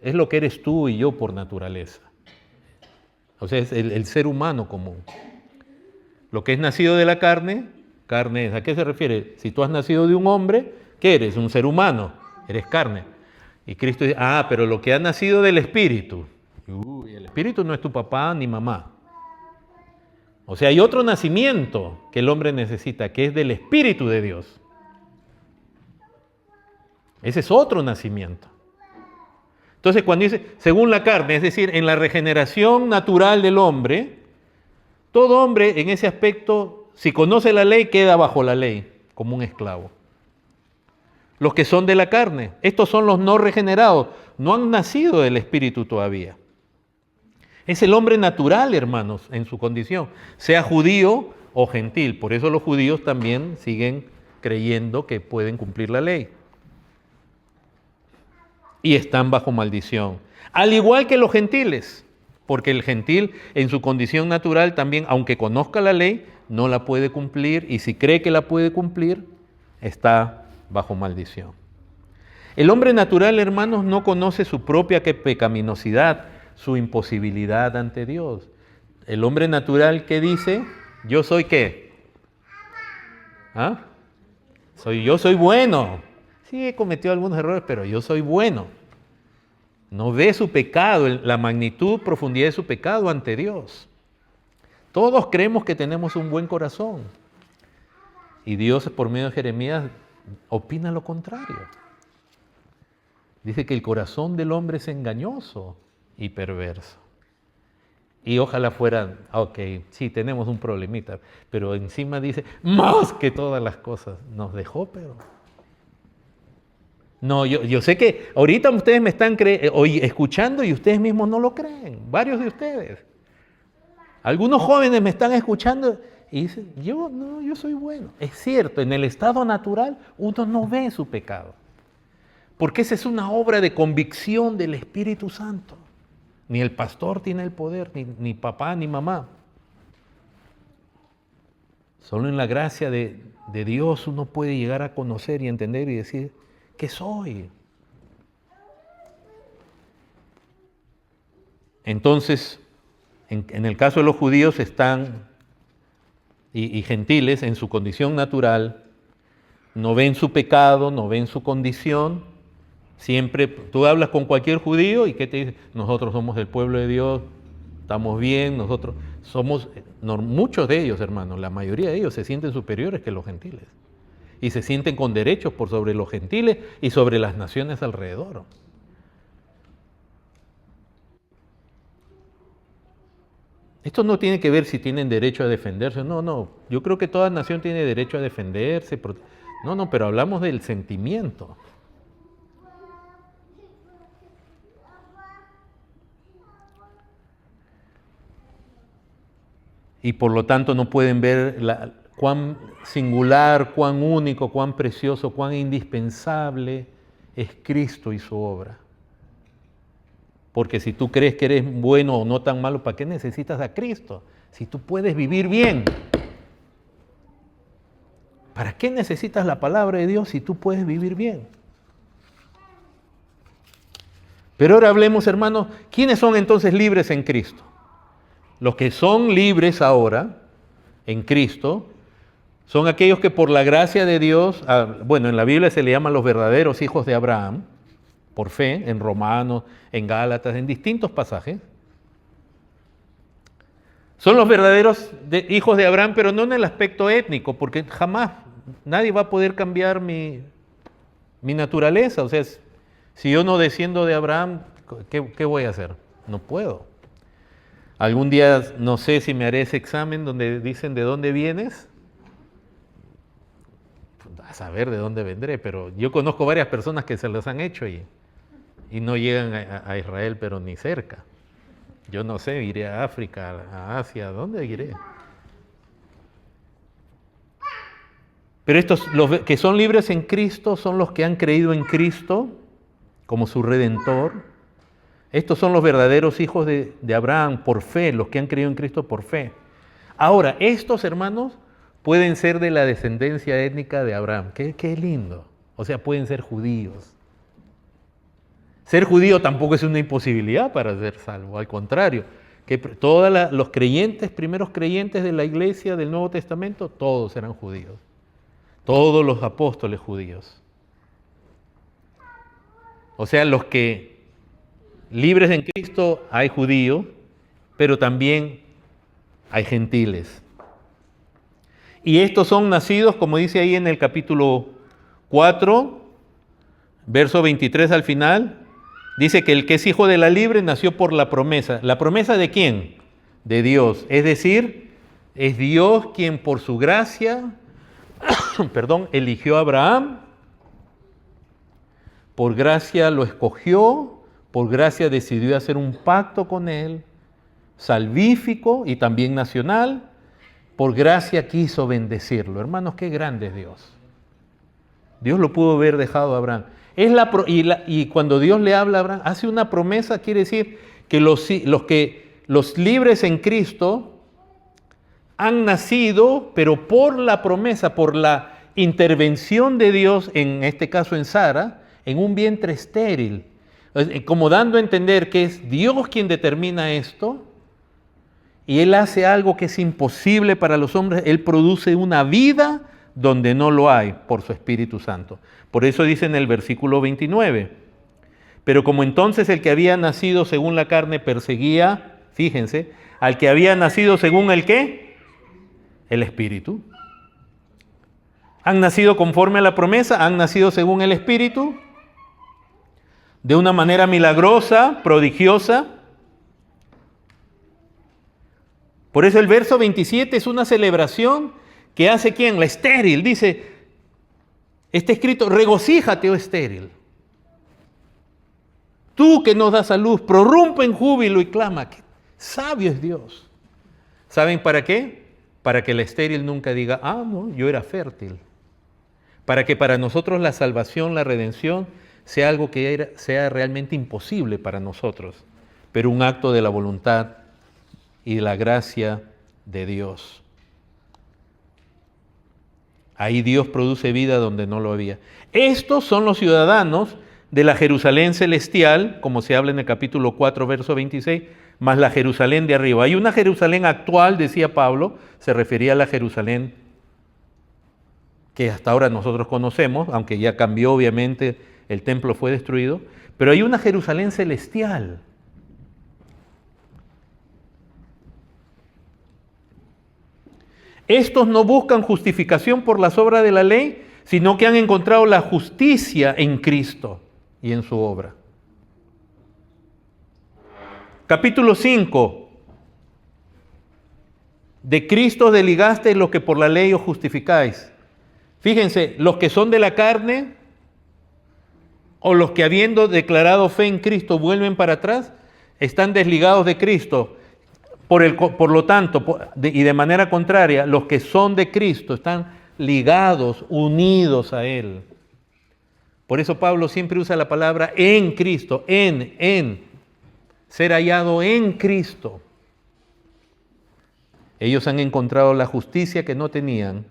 Speaker 1: lo que eres tú y yo por naturaleza. O sea, es el ser humano común. Lo que es nacido de la carne es, ¿a qué se refiere? Si tú has nacido de un hombre, ¿qué eres? Un ser humano, eres carne. Y Cristo dice, pero lo que ha nacido del Espíritu. El Espíritu no es tu papá ni mamá. O sea, hay otro nacimiento que el hombre necesita, que es del Espíritu de Dios. Ese es otro nacimiento. Entonces, cuando dice, según la carne, es decir, en la regeneración natural del hombre, todo hombre en ese aspecto, si conoce la ley, queda bajo la ley, como un esclavo. Los que son de la carne, estos son los no regenerados, no han nacido del Espíritu todavía. Es el hombre natural, hermanos, en su condición, sea judío o gentil. Por eso los judíos también siguen creyendo que pueden cumplir la ley. Y están bajo maldición. Al igual que los gentiles, porque el gentil en su condición natural también, aunque conozca la ley, no la puede cumplir, y si cree que la puede cumplir, está bajo maldición. El hombre natural, hermanos, no conoce su propia pecaminosidad, su imposibilidad ante Dios. El hombre natural, ¿qué dice? Yo soy ¿qué? Yo soy bueno. Sí, he cometido algunos errores, pero yo soy bueno. No ve su pecado, la magnitud, profundidad de su pecado ante Dios. Todos creemos que tenemos un buen corazón. Y Dios, por medio de Jeremías, opina lo contrario. Dice que el corazón del hombre es engañoso y perverso. Y ojalá fuera, sí, tenemos un problemita, pero encima dice, más que todas las cosas, nos dejó, pero... No, yo sé que ahorita ustedes me están escuchando y ustedes mismos no lo creen, varios de ustedes. Algunos jóvenes me están escuchando y dicen, yo soy bueno. Es cierto, en el estado natural uno no ve su pecado, porque esa es una obra de convicción del Espíritu Santo. Ni el pastor tiene el poder, ni papá, ni mamá. Solo en la gracia de Dios uno puede llegar a conocer y entender y decir, ¿qué soy? Entonces, en el caso de los judíos están, y gentiles, en su condición natural, no ven su pecado, no ven su condición. Siempre, tú hablas con cualquier judío y ¿qué te dice? Nosotros somos del pueblo de Dios, estamos bien, nosotros somos, muchos de ellos, hermanos, la mayoría de ellos se sienten superiores que los gentiles. Y se sienten con derechos por sobre los gentiles y sobre las naciones alrededor. Esto no tiene que ver si tienen derecho a defenderse, no. Yo creo que toda nación tiene derecho a defenderse. No, pero hablamos del sentimiento. Y por lo tanto no pueden ver cuán singular, cuán único, cuán precioso, cuán indispensable es Cristo y su obra. Porque si tú crees que eres bueno o no tan malo, ¿para qué necesitas a Cristo? Si tú puedes vivir bien. ¿Para qué necesitas la palabra de Dios si tú puedes vivir bien? Pero ahora hablemos, hermanos, ¿quiénes son entonces libres en Cristo? Los que son libres ahora en Cristo son aquellos que por la gracia de Dios, en la Biblia se le llaman los verdaderos hijos de Abraham, por fe, en Romanos, en Gálatas, en distintos pasajes. Son los verdaderos hijos de Abraham, pero no en el aspecto étnico, porque jamás nadie va a poder cambiar mi naturaleza. O sea, si yo no desciendo de Abraham, ¿qué voy a hacer? No puedo. Algún día no sé si me haré ese examen donde dicen de dónde vienes. A saber de dónde vendré, pero yo conozco varias personas que se los han hecho y no llegan a Israel, pero ni cerca. Yo no sé, iré a África, a Asia, ¿a dónde iré? Pero estos, los que son libres en Cristo, son los que han creído en Cristo como su Redentor Estos son los verdaderos hijos de Abraham por fe, los que han creído en Cristo por fe. Ahora, estos hermanos pueden ser de la descendencia étnica de Abraham. Qué lindo. O sea, pueden ser judíos. Ser judío tampoco es una imposibilidad para ser salvo, al contrario, que todos los creyentes, primeros creyentes de la iglesia del Nuevo Testamento, todos eran judíos. Todos los apóstoles judíos. O sea, los que libres en Cristo hay judíos, pero también hay gentiles. Y estos son nacidos, como dice ahí en el capítulo 4, verso 23 al final, dice que el que es hijo de la libre nació por la promesa. ¿La promesa de quién? De Dios. Es decir, es Dios quien por su gracia, eligió a Abraham, por gracia lo escogió, por gracia decidió hacer un pacto con él, salvífico y también nacional, por gracia quiso bendecirlo. Hermanos, qué grande es Dios. Dios lo pudo haber dejado a Abraham. Y cuando Dios le habla a Abraham, hace una promesa, quiere decir que los libres en Cristo han nacido, pero por la promesa, por la intervención de Dios, en este caso en Sara, en un vientre estéril, como dando a entender que es Dios quien determina esto, y Él hace algo que es imposible para los hombres. Él produce una vida donde no lo hay por su Espíritu Santo. Por eso dice en el versículo 29, pero como entonces el que había nacido según la carne perseguía, fíjense, al que había nacido según el ¿qué? El Espíritu. Han nacido conforme a la promesa, han nacido según el Espíritu, de una manera milagrosa, prodigiosa. Por eso el verso 27 es una celebración que hace ¿quién? La estéril. Dice, está escrito, regocíjate, oh estéril. Tú que nos das a luz, prorrumpe en júbilo y clama. ¡Qué sabio es Dios! ¿Saben para qué? Para que la estéril nunca diga, no, yo era fértil. Para que para nosotros la salvación, la redención, sea algo que sea realmente imposible para nosotros, pero un acto de la voluntad y de la gracia de Dios. Ahí Dios produce vida donde no lo había. Estos son los ciudadanos de la Jerusalén celestial, como se habla en el capítulo 4, verso 26, más la Jerusalén de arriba. Hay una Jerusalén actual, decía Pablo, se refería a la Jerusalén que hasta ahora nosotros conocemos, aunque ya cambió obviamente, el templo fue destruido, pero hay una Jerusalén celestial. Estos no buscan justificación por las obras de la ley, sino que han encontrado la justicia en Cristo y en su obra. Capítulo 5. De Cristo desligasteis los que por la ley os justificáis. Fíjense, los que son de la carne o los que habiendo declarado fe en Cristo vuelven para atrás, están desligados de Cristo. Por lo tanto, y de manera contraria, los que son de Cristo están ligados, unidos a Él. Por eso Pablo siempre usa la palabra en Cristo, en, ser hallado en Cristo. Ellos han encontrado la justicia que no tenían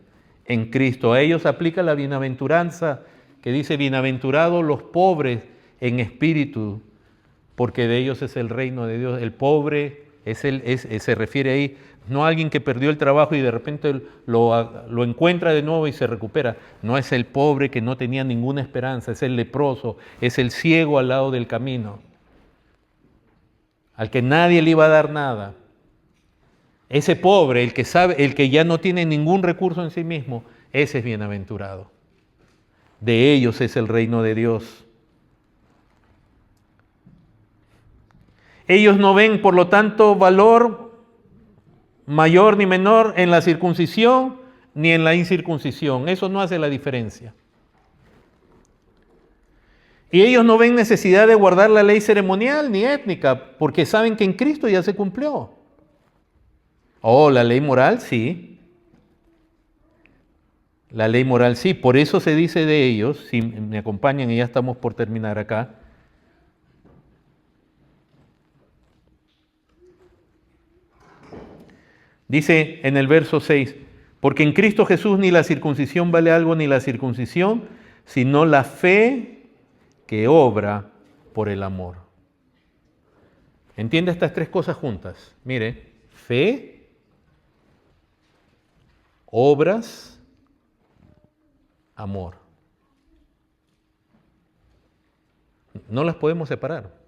Speaker 1: en Cristo. A ellos aplica la bienaventuranza que dice, bienaventurados los pobres en espíritu, porque de ellos es el reino de Dios. El pobre se refiere ahí, no a alguien que perdió el trabajo y de repente lo encuentra de nuevo y se recupera. No es el pobre que no tenía ninguna esperanza, es el leproso, es el ciego al lado del camino, al que nadie le iba a dar nada. Ese pobre, el que sabe, el que ya no tiene ningún recurso en sí mismo, ese es bienaventurado. De ellos es el reino de Dios. Ellos no ven, por lo tanto, valor mayor ni menor en la circuncisión ni en la incircuncisión. Eso no hace la diferencia. Y ellos no ven necesidad de guardar la ley ceremonial ni étnica, porque saben que en Cristo ya se cumplió. La ley moral sí. La ley moral sí. Por eso se dice de ellos, si me acompañan y ya estamos por terminar acá, Dice en el verso 6, porque en Cristo Jesús ni la circuncisión vale algo ni la circuncisión, sino la fe que obra por el amor. Entiende estas tres cosas juntas. Mire, fe, obras, amor. No las podemos separar.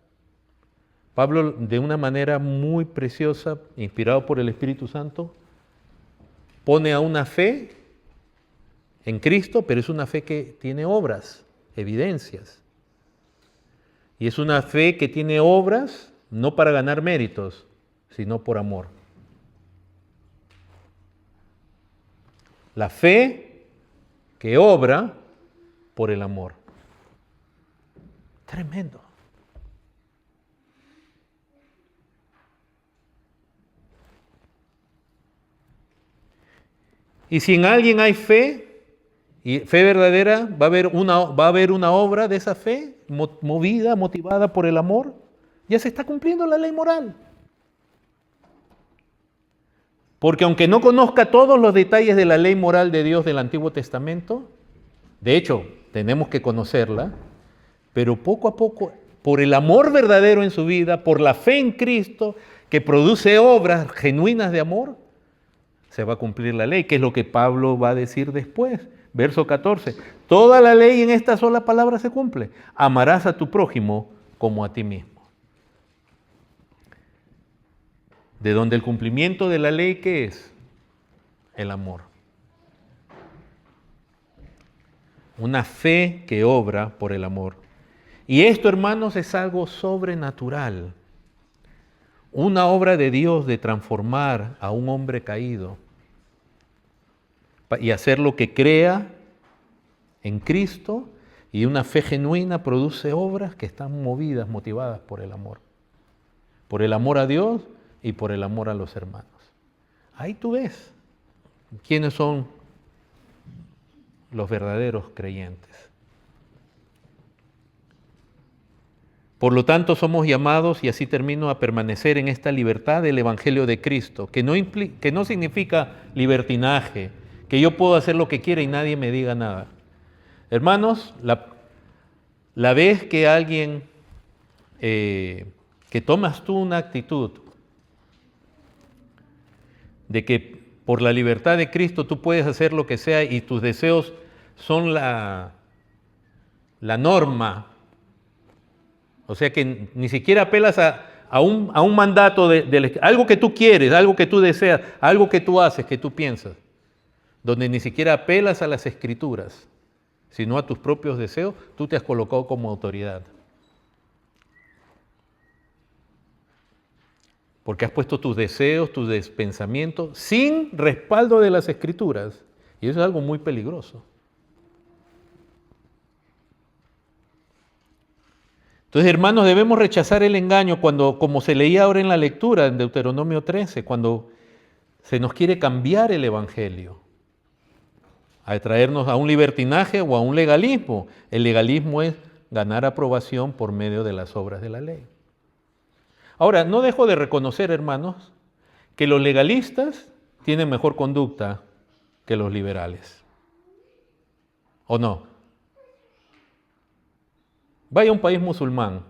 Speaker 1: Pablo, de una manera muy preciosa, inspirado por el Espíritu Santo, pone a una fe en Cristo, pero es una fe que tiene obras, evidencias. Y es una fe que tiene obras no para ganar méritos, sino por amor. La fe que obra por el amor. Tremendo. Y si en alguien hay fe, y fe verdadera, va a haber una obra de esa fe, movida, motivada por el amor, ya se está cumpliendo la ley moral. Porque aunque no conozca todos los detalles de la ley moral de Dios del Antiguo Testamento, de hecho, tenemos que conocerla, pero poco a poco, por el amor verdadero en su vida, por la fe en Cristo, que produce obras genuinas de amor, se va a cumplir la ley, que es lo que Pablo va a decir después. Verso 14, toda la ley en esta sola palabra se cumple. Amarás a tu prójimo como a ti mismo. De donde el cumplimiento de la ley, ¿qué es? El amor. Una fe que obra por el amor. Y esto, hermanos, es algo sobrenatural. Una obra de Dios de transformar a un hombre caído y hacer lo que crea en Cristo, y una fe genuina produce obras que están movidas, motivadas por el amor. Por el amor a Dios y por el amor a los hermanos. Ahí tú ves quiénes son los verdaderos creyentes. Por lo tanto, somos llamados, y así termino, a permanecer en esta libertad del Evangelio de Cristo, que no significa libertinaje, que yo puedo hacer lo que quiera y nadie me diga nada. Hermanos, la vez que alguien, que tomas tú una actitud de que por la libertad de Cristo tú puedes hacer lo que sea y tus deseos son la norma, o sea que ni siquiera apelas a un mandato de algo que tú quieres, algo que tú deseas, algo que tú haces, que tú piensas, donde ni siquiera apelas a las Escrituras, sino a tus propios deseos, tú te has colocado como autoridad. Porque has puesto tus deseos, tus pensamientos, sin respaldo de las Escrituras. Y eso es algo muy peligroso. Entonces, hermanos, debemos rechazar el engaño cuando, como se leía ahora en la lectura, en Deuteronomio 13, cuando se nos quiere cambiar el Evangelio, a traernos a un libertinaje o a un legalismo. El legalismo es ganar aprobación por medio de las obras de la ley. Ahora, no dejo de reconocer, hermanos, que los legalistas tienen mejor conducta que los liberales. ¿O no? Vaya a un país musulmán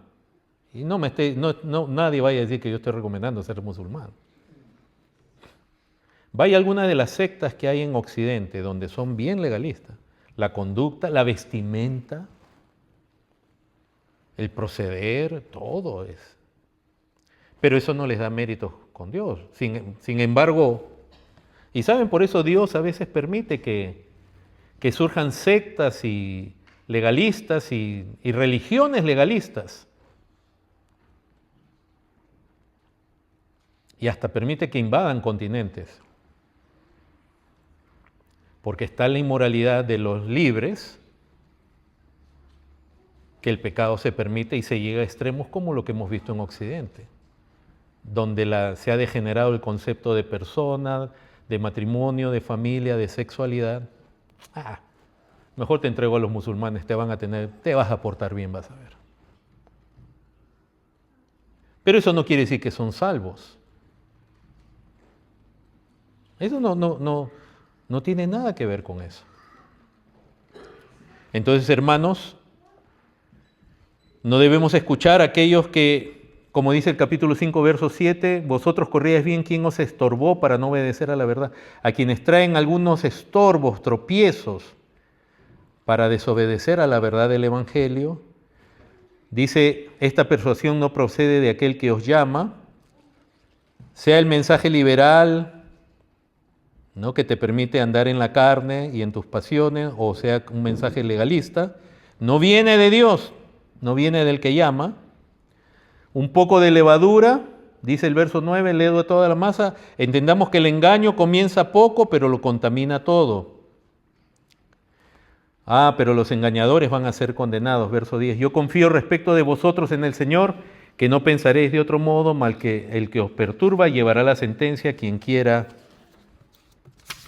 Speaker 1: y nadie vaya a decir que yo estoy recomendando ser musulmán. Vaya a alguna de las sectas que hay en Occidente, donde son bien legalistas. La conducta, la vestimenta, el proceder, todo es. Pero eso no les da méritos con Dios. Sin embargo, y saben, por eso Dios a veces permite que surjan sectas y legalistas y religiones legalistas. Y hasta permite que invadan continentes. Porque está la inmoralidad de los libres, que el pecado se permite y se llega a extremos como lo que hemos visto en Occidente, donde se ha degenerado el concepto de persona, de matrimonio, de familia, de sexualidad. Mejor te entrego a los musulmanes, te vas a portar bien, vas a ver. Pero eso no quiere decir que son salvos. Eso no tiene nada que ver con eso. Entonces, hermanos, no debemos escuchar a aquellos que, como dice el capítulo 5, verso 7, vosotros corríais bien, ¿quién os estorbó para no obedecer a la verdad? A quienes traen algunos estorbos, tropiezos, para desobedecer a la verdad del Evangelio. Dice, esta persuasión no procede de aquel que os llama, sea el mensaje liberal, ¿no?, que te permite andar en la carne y en tus pasiones, o sea un mensaje legalista, no viene de Dios, no viene del que llama. Un poco de levadura, dice el verso 9, leo a toda la masa, entendamos que el engaño comienza poco, pero lo contamina todo. Pero los engañadores van a ser condenados, verso 10. Yo confío respecto de vosotros en el Señor, que no pensaréis de otro modo, mal que el que os perturba llevará la sentencia, quien quiera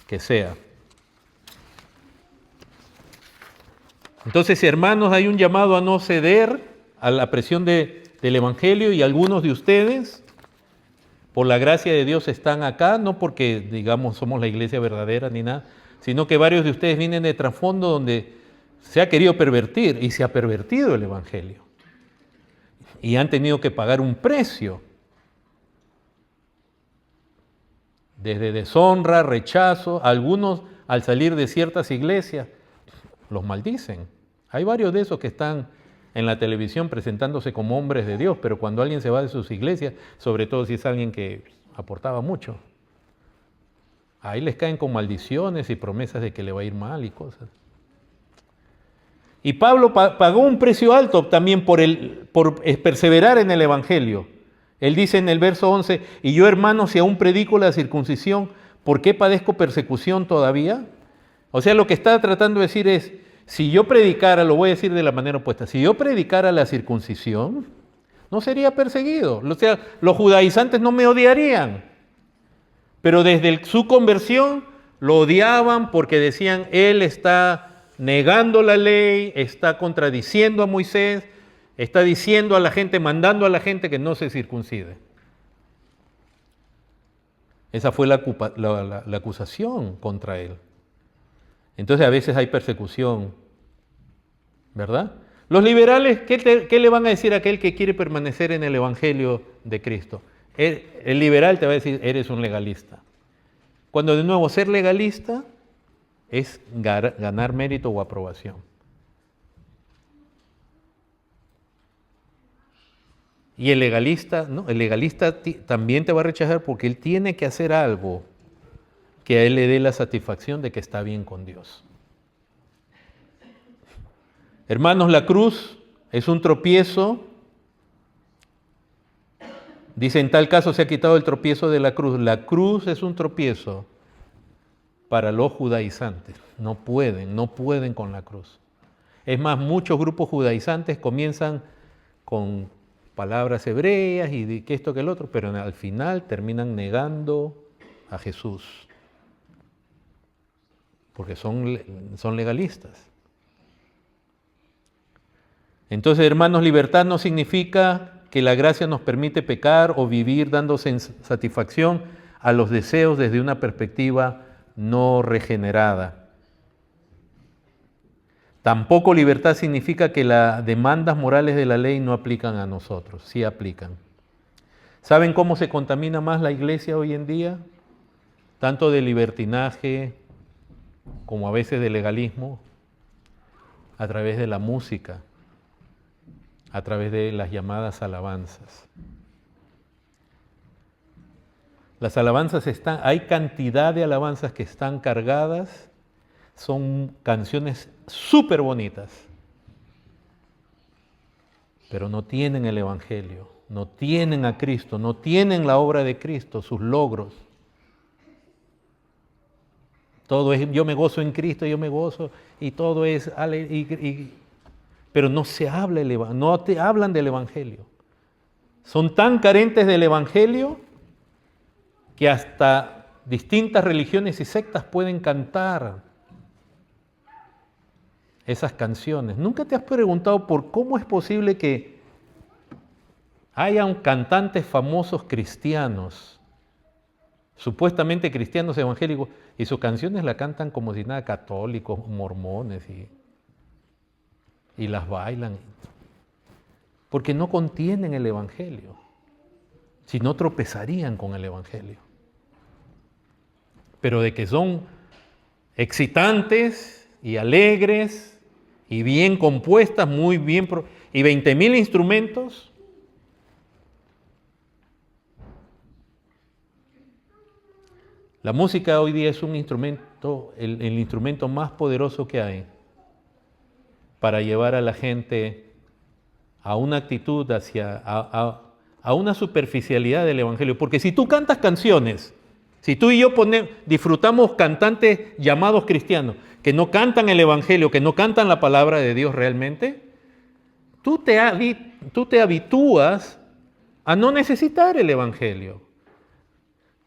Speaker 1: que sea. Entonces, hermanos, hay un llamado a no ceder a la presión del Evangelio, y algunos de ustedes, por la gracia de Dios, están acá, no porque, digamos, somos la iglesia verdadera ni nada, sino que varios de ustedes vienen de trasfondo donde se ha querido pervertir y se ha pervertido el Evangelio. Y han tenido que pagar un precio. Desde deshonra, rechazo, algunos al salir de ciertas iglesias los maldicen. Hay varios de esos que están en la televisión presentándose como hombres de Dios, pero cuando alguien se va de sus iglesias, sobre todo si es alguien que aportaba mucho, ahí les caen con maldiciones y promesas de que le va a ir mal y cosas. Y Pablo pagó un precio alto también por perseverar en el Evangelio. Él dice en el verso 11, y yo, hermanos, si aún predico la circuncisión, ¿por qué padezco persecución todavía? O sea, lo que está tratando de decir es, si yo predicara, lo voy a decir de la manera opuesta, si yo predicara la circuncisión, no sería perseguido. O sea, los judaizantes no me odiarían. Pero desde su conversión lo odiaban porque decían, él está negando la ley, está contradiciendo a Moisés, está diciendo a la gente, mandando a la gente que no se circuncide. Esa fue la acusación contra él. Entonces a veces hay persecución, ¿verdad? Los liberales, ¿qué le van a decir a aquel que quiere permanecer en el Evangelio de Cristo? El liberal te va a decir, eres un legalista. Cuando de nuevo ser legalista es ganar mérito o aprobación. Y el legalista, ¿no? El legalista también te va a rechazar porque él tiene que hacer algo que a él le dé la satisfacción de que está bien con Dios. Hermanos, la cruz es un tropiezo. Dice, en tal caso se ha quitado el tropiezo de la cruz. La cruz es un tropiezo para los judaizantes. No pueden con la cruz. Es más, muchos grupos judaizantes comienzan con palabras hebreas y que esto que el otro, pero al final terminan negando a Jesús. Porque son legalistas. Entonces, hermanos, libertad no significa que la gracia nos permite pecar o vivir dando satisfacción a los deseos desde una perspectiva no regenerada. Tampoco libertad significa que las demandas morales de la ley no aplican a nosotros, sí aplican. ¿Saben cómo se contamina más la iglesia hoy en día? Tanto de libertinaje como a veces de legalismo, a través de la música, a través de las llamadas alabanzas. Las alabanzas hay cantidad de alabanzas que están cargadas, son canciones súper bonitas, pero no tienen el Evangelio, no tienen a Cristo, no tienen la obra de Cristo, sus logros. Todo es, yo me gozo en Cristo, yo me gozo, y todo es, pero no se habla, no te hablan del Evangelio. Son tan carentes del Evangelio que hasta distintas religiones y sectas pueden cantar esas canciones. ¿Nunca te has preguntado por cómo es posible que hayan cantantes famosos cristianos supuestamente cristianos evangélicos, y sus canciones la cantan como si nada, católicos, mormones, y las bailan, porque no contienen el Evangelio, si no tropezarían con el Evangelio. Pero de que son excitantes y alegres y bien compuestas, muy bien, y 20,000 instrumentos. La música hoy día es un instrumento, el instrumento más poderoso que hay para llevar a la gente a una actitud a una superficialidad del Evangelio. Porque si tú cantas canciones, si tú y yo disfrutamos cantantes llamados cristianos, que no cantan el Evangelio, que no cantan la palabra de Dios realmente, tú te habitúas a no necesitar el Evangelio.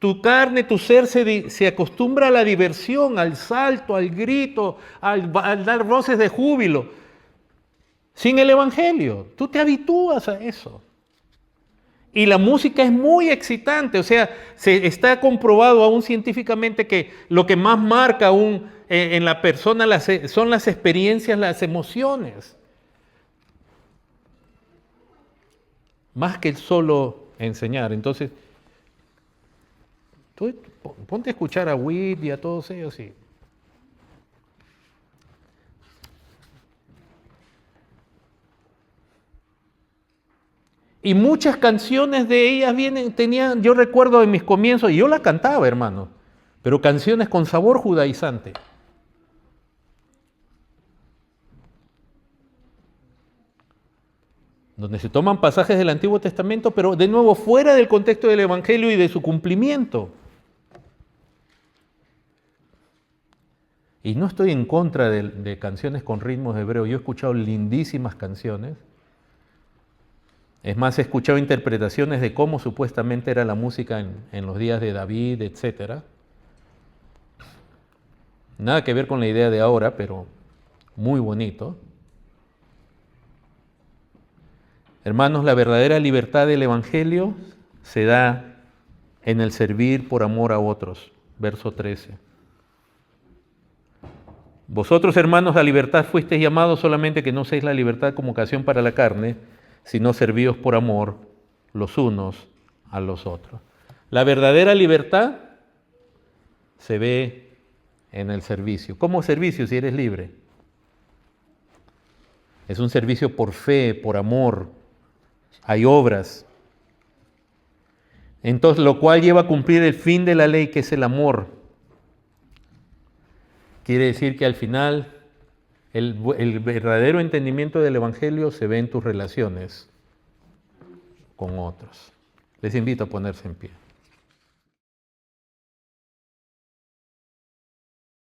Speaker 1: Tu carne, tu ser se acostumbra a la diversión, al salto, al grito, al dar voces de júbilo. Sin el Evangelio, tú te habitúas a eso. Y la música es muy excitante, o sea, se está comprobado aún científicamente que lo que más marca en la persona son las experiencias, las emociones. Más que solo enseñar. Entonces, tú ponte a escuchar a Witt y a todos ellos y muchas canciones de ellas yo recuerdo en mis comienzos, y yo la cantaba, hermano, pero canciones con sabor judaizante. Donde se toman pasajes del Antiguo Testamento, pero de nuevo fuera del contexto del Evangelio y de su cumplimiento. Y no estoy en contra de canciones con ritmos hebreos. Yo he escuchado lindísimas canciones. Es más, he escuchado interpretaciones de cómo supuestamente era la música en los días de David, etc. Nada que ver con la idea de ahora, pero muy bonito. Hermanos, la verdadera libertad del Evangelio se da en el servir por amor a otros. Verso 13. Vosotros, hermanos, a libertad fuisteis llamados, solamente que no seáis la libertad como ocasión para la carne, sino servíos por amor los unos a los otros. La verdadera libertad se ve en el servicio. ¿Cómo servicio si eres libre? Es un servicio por fe, por amor. Hay obras. Entonces, lo cual lleva a cumplir el fin de la ley, que es el amor. Quiere decir que al final el verdadero entendimiento del Evangelio se ve en tus relaciones con otros. Les invito a ponerse en pie.